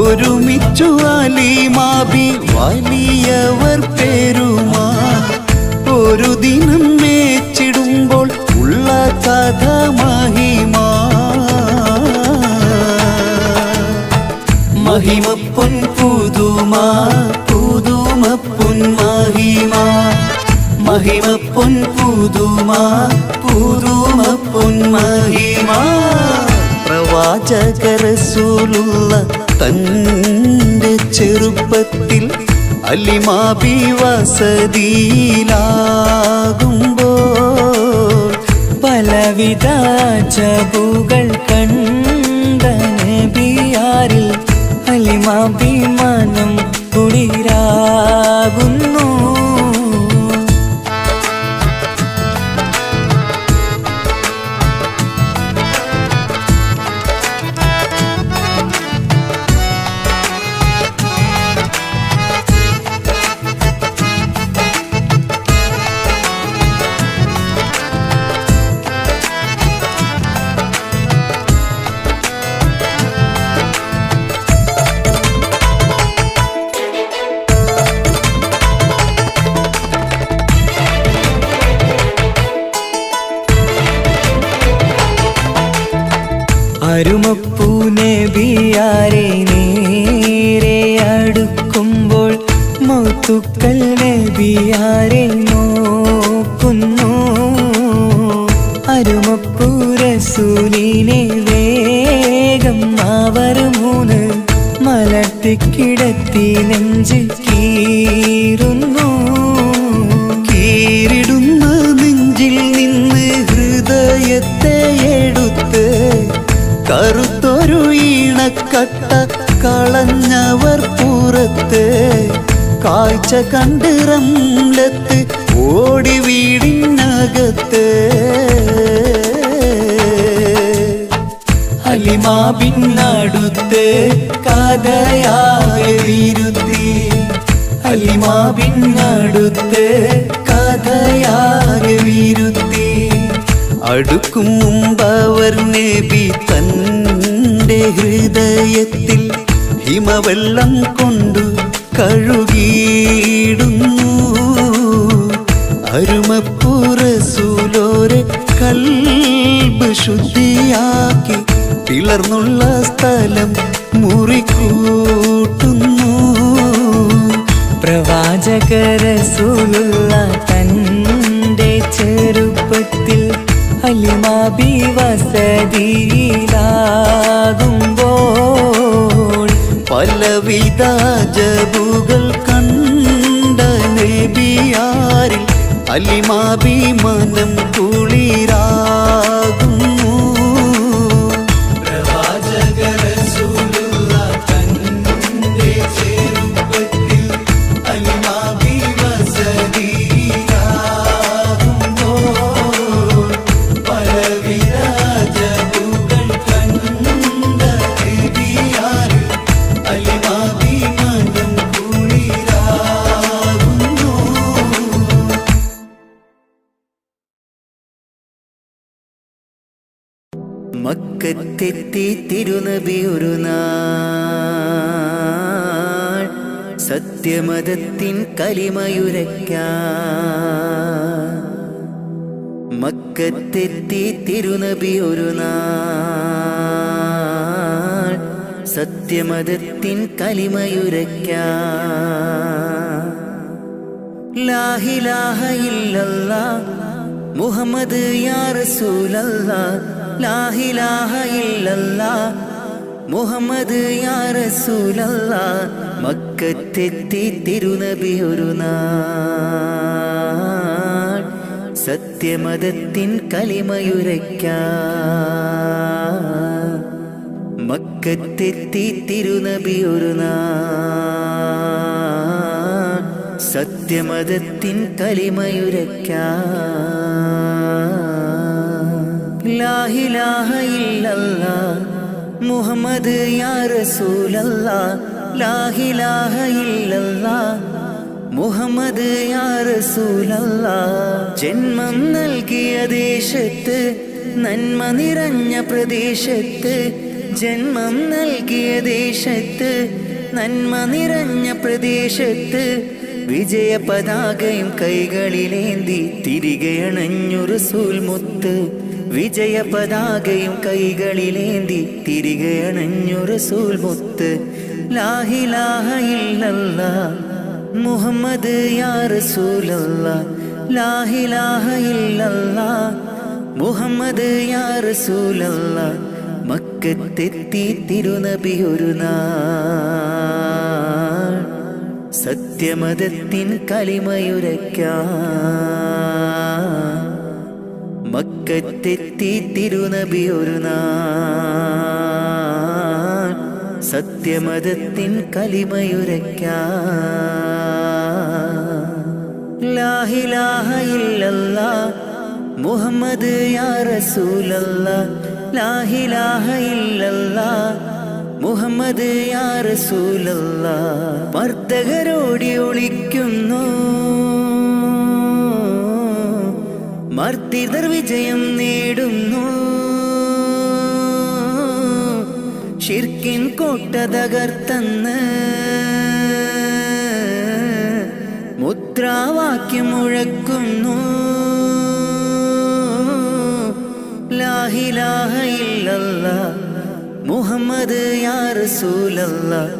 B: ഒരുമിച്ചു അലിമാബി വലിയവർ പെരുമാ ഒരു ദിനം മേച്ചിടുമ്പോൾ ഉള്ള കഥ മഹിമാ മഹിമപ്പൊൻ പുതുമാ പുതുമപ്പൊൻ മഹിമാ മഹിമപ്പൊൻ പുതുമാ പുതുമപ്പൊൻ മഹിമാ. പ്രവാചക റസൂലുള്ള തന്റെ ചെറുപ്പത്തിൽ അലിമാബി വസതിയിലാകുമ്പോൾ
E: പലവിധ ജബുകൾ കണ്ട നബിയാരിൽ അലിമാബി മനം കുളിരാകുന്നു. നബിയാരെ നേരെ അടുക്കുമ്പോൾ മൗത്തുക്കൾ നബിയാരെ നോക്കുന്നു. അരുമപ്പൂ റസൂലിനെ വേഗം അവർ മൂന്ന് മലർത്തിക്കിടത്തി നെഞ്ച് കീറുന്നു.
F: കീറിടുന്ന നെഞ്ചിൽ നിന്ന് ഹൃദയത്തെ എടുത്ത് കറുത്തൊരു ഈണക്കട്ട കളഞ്ഞവർ പുറത്ത്. കാഴ്ച കണ്ട് റംലത്ത് ഓടി വീടിനകത്ത്.
E: ഹലിമാ ബിന്നടുത്ത് കഥയാകെ വിരുത്തി. ഹലിമാ ബിന്നടുത്ത് കഥയാകെ വിരുത്തി.
F: അടുക്കും മുമ്പവർ നബി തൻ്റെ ഹൃദയത്തിൽ ഹിമവെള്ളം കൊണ്ടു കഴുകിയിടുന്നു. അരുമപ്പൂ റസൂലോരെ കൽബ് ശുദ്ധിയാക്കി പിളർന്നുള്ള സ്ഥലം മുറിക്കൂട്ടുന്നു.
E: പ്രവാചക റസൂലുള്ള തൻ്റെ ചെറുപ്പത്തിൽ ഹലിമാ ബി വസതിയിലാകുമ്പോൾ
F: പലവിധ ജബുകൾ കണ്ട നബിയാരിൽ ഹലിമാ ബി മനം കുളിരാകുന്നു.
B: മക്കത്തെത്തി തിരുനബി ഒരു നാൾ സത്യമതത്തിൻ കലിമയുരയ്ക്കാൻ. മക്കത്തെത്തി തിരുനബി ഒരു നാൾ സത്യമതത്തിൻ കലിമയുരയ്ക്കാൻ. ലാ ഇലാഹ ഇല്ലല്ലാഹ് മുഹമ്മദ് യാ റസൂലല്ലാഹ്. ലാ ഇലാഹ ഇല്ലല്ലാഹ് മുഹമ്മദ് യാ റസൂലല്ലാഹ്. മക്കത്തെത്തി തിരുനബി ഒരു നാൾ സത്യമതത്തിൻ കലിമയുരയ്ക്കാൻ. മക്കത്തെത്തി തിരുനബി ഒരു നാൾ സത്യമതത്തിൻ കലിമയുരയ്ക്കാൻ. ലാ ഇലാഹ ഇല്ലല്ലാഹ് മുഹമ്മദ് യാ റസൂലല്ലാഹ്. ലാ ഇലാഹ ഇല്ലല്ലാഹ് മുഹമ്മദ് യാ റസൂലല്ലാഹ്. ജന്മം നൽകിയ ദേശത്ത് നന്മ നിറഞ്ഞ പ്രദേശത്ത്. ജന്മം നൽകിയ ദേശത്ത് നന്മ നിറഞ്ഞ പ്രദേശത്ത്. വിജയ പതാകയും കൈകളിലേന്തി തിരികെ അണഞ്ഞു റസൂൽ മുത്ത്. വിജയ പതാകയും കൈകളിലേന്തി തിരികെ അണഞ്ഞു റസൂൽ മുത്ത്. ലാ ഇലാഹ ഇല്ലല്ലാഹ് മുഹമ്മദ് യാ റസൂലല്ലാഹ്. ലാ ഇലാഹ ഇല്ലല്ലാഹ് മുഹമ്മദ് യാ റസൂലല്ലാഹ്. മക്കത്തെത്തി തിരുനബി ഒരു നാൾ സത്യമതത്തിൻ കലിമയുരയ്ക്കാൻ. മക്കത്തെത്തി തിരുനബി ഒരു നാൾ സത്യമതത്തിൻ കലിമയുരയ്ക്കാൻ. ലാ ഇലാഹ ഇല്ലല്ലാഹ് മുഹമ്മദ് യാ റസൂലല്ലാഹ്. ലാ ഇലാഹ ഇല്ലല്ലാഹ് മുഹമ്മദ് യാ റസൂലല്ലാഹ്. മർദ്ദകരോടി ഒളിക്കുന്നു മർദ്ദിതർ വിജയം നേടുന്നു. ശിർക്കിൻ കോട്ട തകർത്തന്ന് മുദ്രാവാക്യം മുഴക്കുന്നു. ലാ ഇലാഹ ഇല്ലല്ലാഹ്
E: മുഹമ്മദ് യാ റസൂലല്ലാഹ്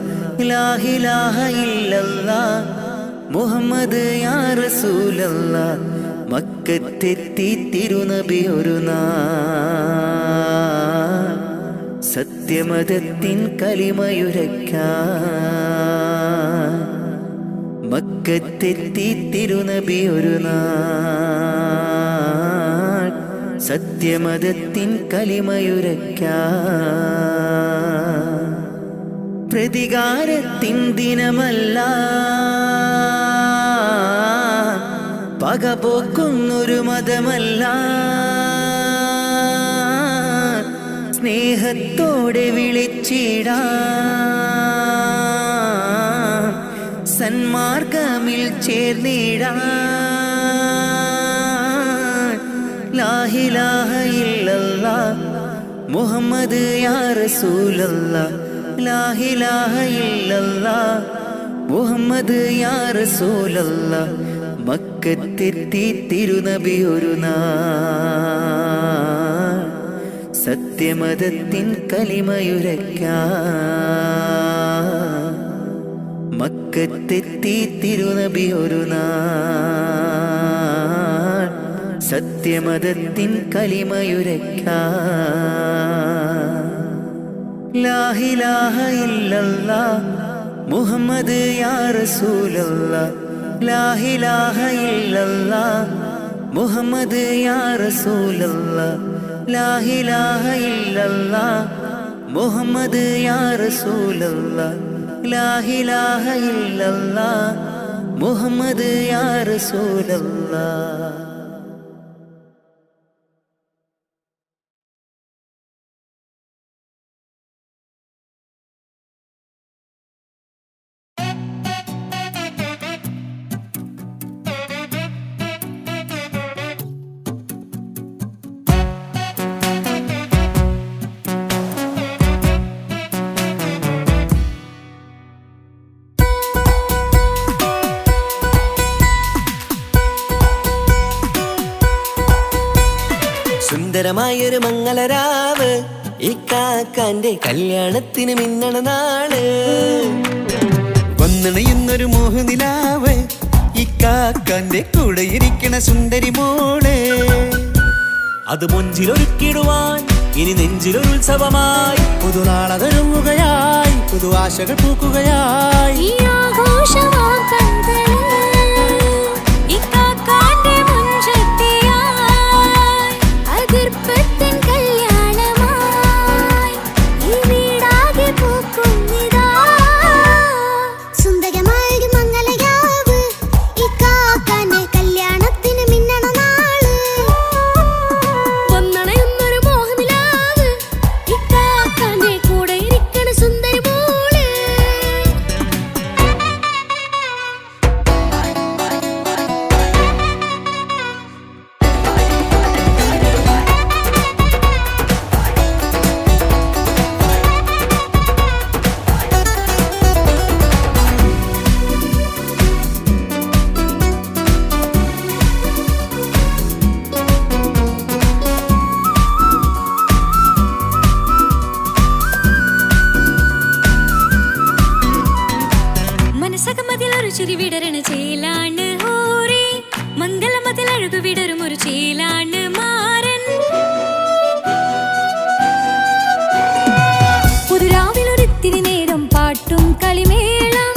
E: ലാ ഇലാഹ ഇല്ലല്ലാഹ് മുഹമ്മദ് യാ റസൂലല്ലാഹ് മക്കത്തെത്തി തിരുനബി ഒരു നാൾ സത്യമതത്തിൻ കലിമയുരയ്ക്കാൻ മക്കത്തെത്തി തിരുനബി ഒരു നാൾ സത്യമതത്തിൻ കലിമയുരയ്ക്കാൻ പ്രതികാരത്തിൻ ദിനമല്ല പകപോക്കുന്നൊരു മതമല്ല സ്നേഹത്തോടെ വിളിച്ചിടാം സന്മാർഗമിൽ ചേർന്നിടാം ലാ ഇലാഹ ഇല്ലല്ലാഹ് മുഹമ്മദ് യാ റസൂലല്ലാഹ് ലാ ഇലാഹ ഇല്ലല്ലാഹ് മുഹമ്മദ് യാ റസൂലല്ലാഹ് മക്കത്തെത്തി തിരുനബി ഒരു നാൾ സത്യമതത്തിൻ കലിമയുരയ്ക്കാൻ മക്കത്തെത്തി തിരുനബി ഒരു നാൾ സത്യമതത്തിൻ കലിമയുരയ്ക്കാൻ ലാ ഇലാഹ ഇല്ലല്ലാഹ് മുഹമ്മദ് യാ റസൂലല്ലാഹ് ലാ ഇലാഹ ഇല്ലല്ലാഹ് മുഹമ്മദ് യാ റസൂലല്ലാഹ് ലാ ഇലാഹ ഇല്ലല്ലാഹ് മുഹമ്മദ് യാ റസൂലല്ലാഹ് ലാ ഇലാഹ ഇല്ലല്ലാഹ് മുഹമ്മദ് യാ റസൂലല്ലാഹ്. സുന്ദരമായൊരു മംഗളരാവ് ഇക്കാക്കാന്റെ കല്യാണത്തിന് മിന്നണ നാള്
F: വന്നണയുന്നൊരു മോഹനിലാവ് ഇക്കാക്കാന്റെ കൂടെ ഇരിക്കണ സുന്ദരി മോള്
B: അത് മൊഞ്ചിലൊരുക്കിടുവാൻ ഇനി നെഞ്ചിലൊരു ഉത്സവമായി പുതുനാളതൊരുങ്ങുകയായി പുതു ആശകൾ പൂക്കുകയായി
D: ഈ ആഘോഷമാക്കണ്ടേ ഇക്കാക്കാന്റെ മുൻചെത്തിയായി അതിർപ്പത്തിൻ കല്യാണമായി ഈ വീടാകെ പൂക്കുന്നിതാ
C: സുന്ദരമായൊരു മംഗളരാവ് ഇക്കാക്കാന്റെ കല്യാണത്തിന് മിന്നണ നാള്
D: വന്നണയുന്നൊരു മോഹനിലാവ് ഇക്കാക്കാന്റെ കൂടെ ഇരിക്കണ സുന്ദരി മോള് മനസ്സകമതിലൊരു ചിരി വിടരണ ചേലാണ് ഹോറി മംഗളമതിൽ അഴുതു വിടരും ഒരു ചേലാണ് മാരൻ പുതുരാവിലൊരിത്തിരി നേരം പാട്ടും കളിമേളം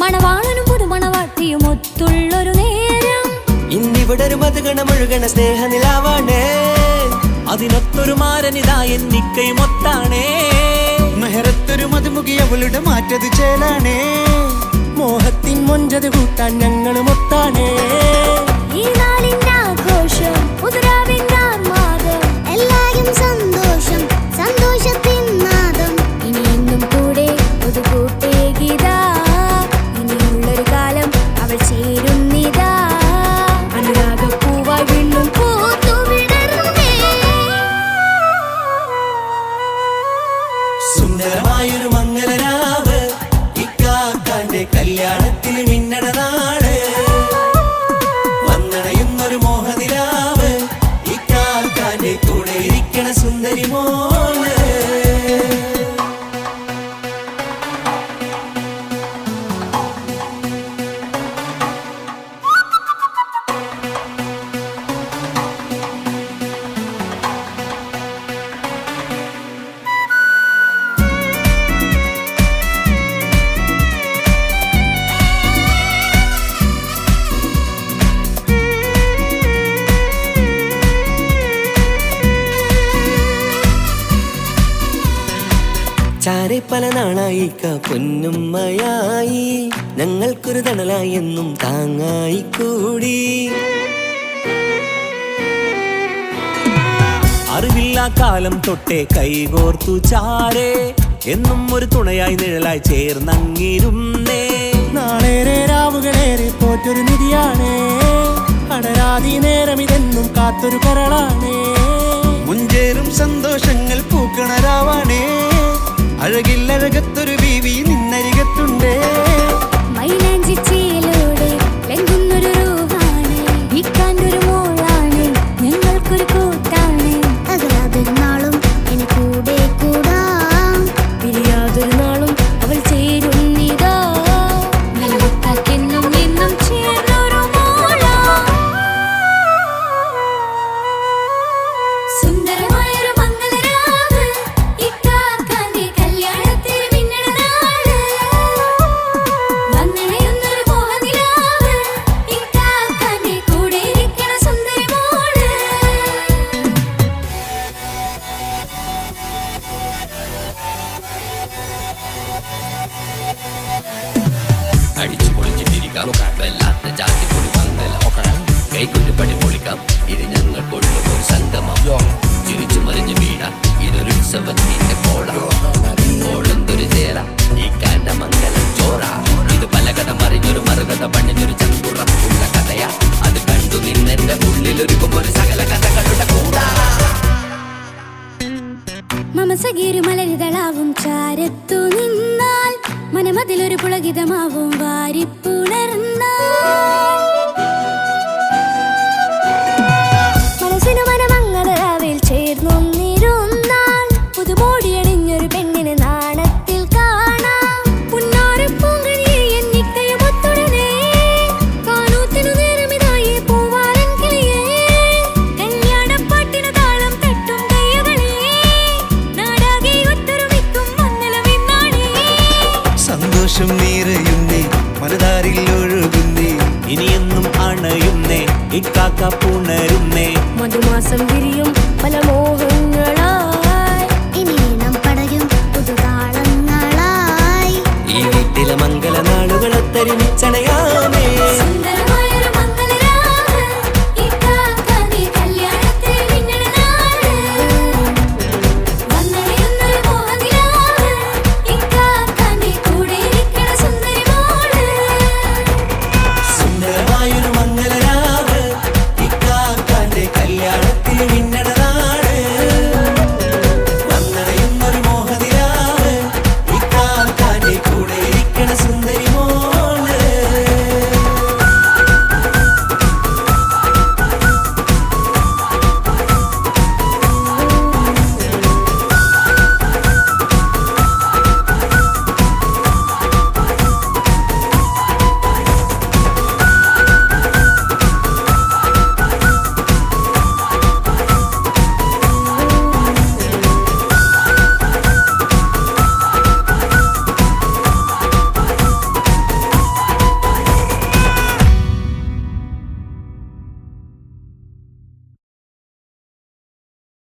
D: മണവാളനും പുതുമണവാട്ടിയും ഒത്തുള്ളൊരു നേരം
E: ഇന്നിവിടൊരു മധുഗണമൊഴുകണ സ്നേഹനിലാവാണേ
B: അതിനൊത്തൊരു മാരനിതാ എന്നിക്കൈമൊത്താണേ
F: മെഹറത്തൊരു മധുമുഖി അവളുടെ മാറ്റത് ചേലാണേ
B: മോഹത്തിൻ മൊഞ്ചത് കൂട്ടാൻ ഞങ്ങളും ഒത്താണേ
C: ഈ നാളിന്റെ ആഘോഷം പുതുരാവിന്റെ ആർമാദം എല്ലാരും സന്തോഷം സന്തോഷത്തിൻ നാദം
D: ഇനി എന്നും കൂടെ ഒരു കൂട്ടേകിതാ ഇനിയുള്ളൊരു കാലം അവൾ ചേരുന്നിതാ അനുരാഗപ്പൂവായി വീണ്ടും പൂത്തുവിടരുന്നേ
E: സുന്ദരമായൊരു മംഗളരാവ് ഇക്കാക്കാന്റെ കല്യാണത്തിന് മിന്നണ നാള് വന്നണയുന്നൊരു മോഹനിലാവ് ഇക്കാക്കാന്റെ കൂടെ ഇരിക്കണ സുന്ദരി മോള് ഉഷാരെ പല നാളായി ഇക്ക പൊന്നുമ്മയായി ഞങ്ങൾക്കൊരു തണലായി എന്നും താങ്ങായി കൂടി.
G: അറിവില്ല കാലം തൊട്ടേ കൈകോർത്തു ചാരേ എന്നും ഒരു തുണയായി നിഴലായി ചേർന്നങ്ങിരുന്നേ.
H: നാളേറെ രാവുകളേറെ പോറ്റൊരു നിധിയാണേ, അടരാതി നേരം ഇതെന്നും കാത്തൊരു കരളാണേ.
F: മുഞ്ചേറും സന്തോഷങ്ങൾ പൂക്കണരാവാണേ, അഴകില്ലഴകത്തൊരു ബീവി നിന്നരികത്തുണ്ടേ.
C: മൈലാഞ്ചി ചേലോടെ ലംഘുന്നൊരു റൂഹാണ്, ഇക്കാന്റൊരു മോളാണ്, ഞങ്ങൾക്കൊരു കൂട്ടാണ്. അകലാതൊരു നാളും എൻ കൂടെ കൂടാം, പിരിയാതൊരു നാളും അവൾ ചേരുന്നിതാ.
D: നൽകുക്കാക്കെന്നും എന്നും ചേർന്നൊരു മോളാ. സുന്ദരമായൊരു മംഗളരാവ്, ഇക്കാക്കാന്റെ കല്യാണത്തിൽ മിന്നണ നാള്. വന്നണയുന്നൊരു മോഹനിലാവ്, ഇക്കാക്കാന്റെ കൂടെ ഇരിക്കണ സുന്ദരി മോള്.
I: അടിച്ചു പൊളിച്ചിട്ടിരിക്കാം വല്ലാത്ത ജാതി പൊളി മംഗല കൈകൊണ്ട് പടി പൊളിക്കാം ഇത് ഞങ്ങൾക്കുള്ള ഒരു സംഗമം ചിരിച്ചു മറിഞ്ഞു വീണ ഇതൊരു ഉത്സവത്തിന്റെ കോളന്തൊരു ചേര ഈ കാണ്ട മംഗലം ചോറ ഇത് പല കഥ മറിഞ്ഞൊരു മറുകഥ പണിഞ്ഞൊരു ചങ്കുറപ്പുള്ള കഥയാ അത് കണ്ടു നിന്നെന്റെ ഉള്ളിലൊരുക്കും ഒരു സകല കഥകളുടെ കൂടാ.
C: മമസഗിരു മലരിതളാവും ചാരത്തു നിന്നാൽ മനമതിലൊരു പുളകിതമാവും വാരിപ്പുണർന്നാൽ. മനസ്സിനു മനമങ്ങതരാവിൽ ചേർന്നൊന്നിരുന്നാൽ പുതുമോടിയണിഞ്ഞൊരു പെണ്ണിന് നാണത്തിൽ കാണാം. പുന്നാരപ്പൂങ്കനിയെ എന്നിക്കയുമൊത്തുടനെ കാനൂത്തിനു നേരമിതായി പൂവാലൻ കിളിയേ.
D: കല്യാണപ്പാട്ടിനു താളം തട്ടും കയ്യുകളേ, നാടാകെ ഒത്തൊരുമിക്കും മംഗളമെന്നാണേ.
F: സന്തോഷം നിറയുന്നേ, മനതാരിൽ ഒഴുകുന്നേ,
G: ഇനിയെന്നും അണയുന്നേ ഇക്കാക്ക പുണരുന്നേ.
C: മധുമാസം വിരിയും പല മോഹ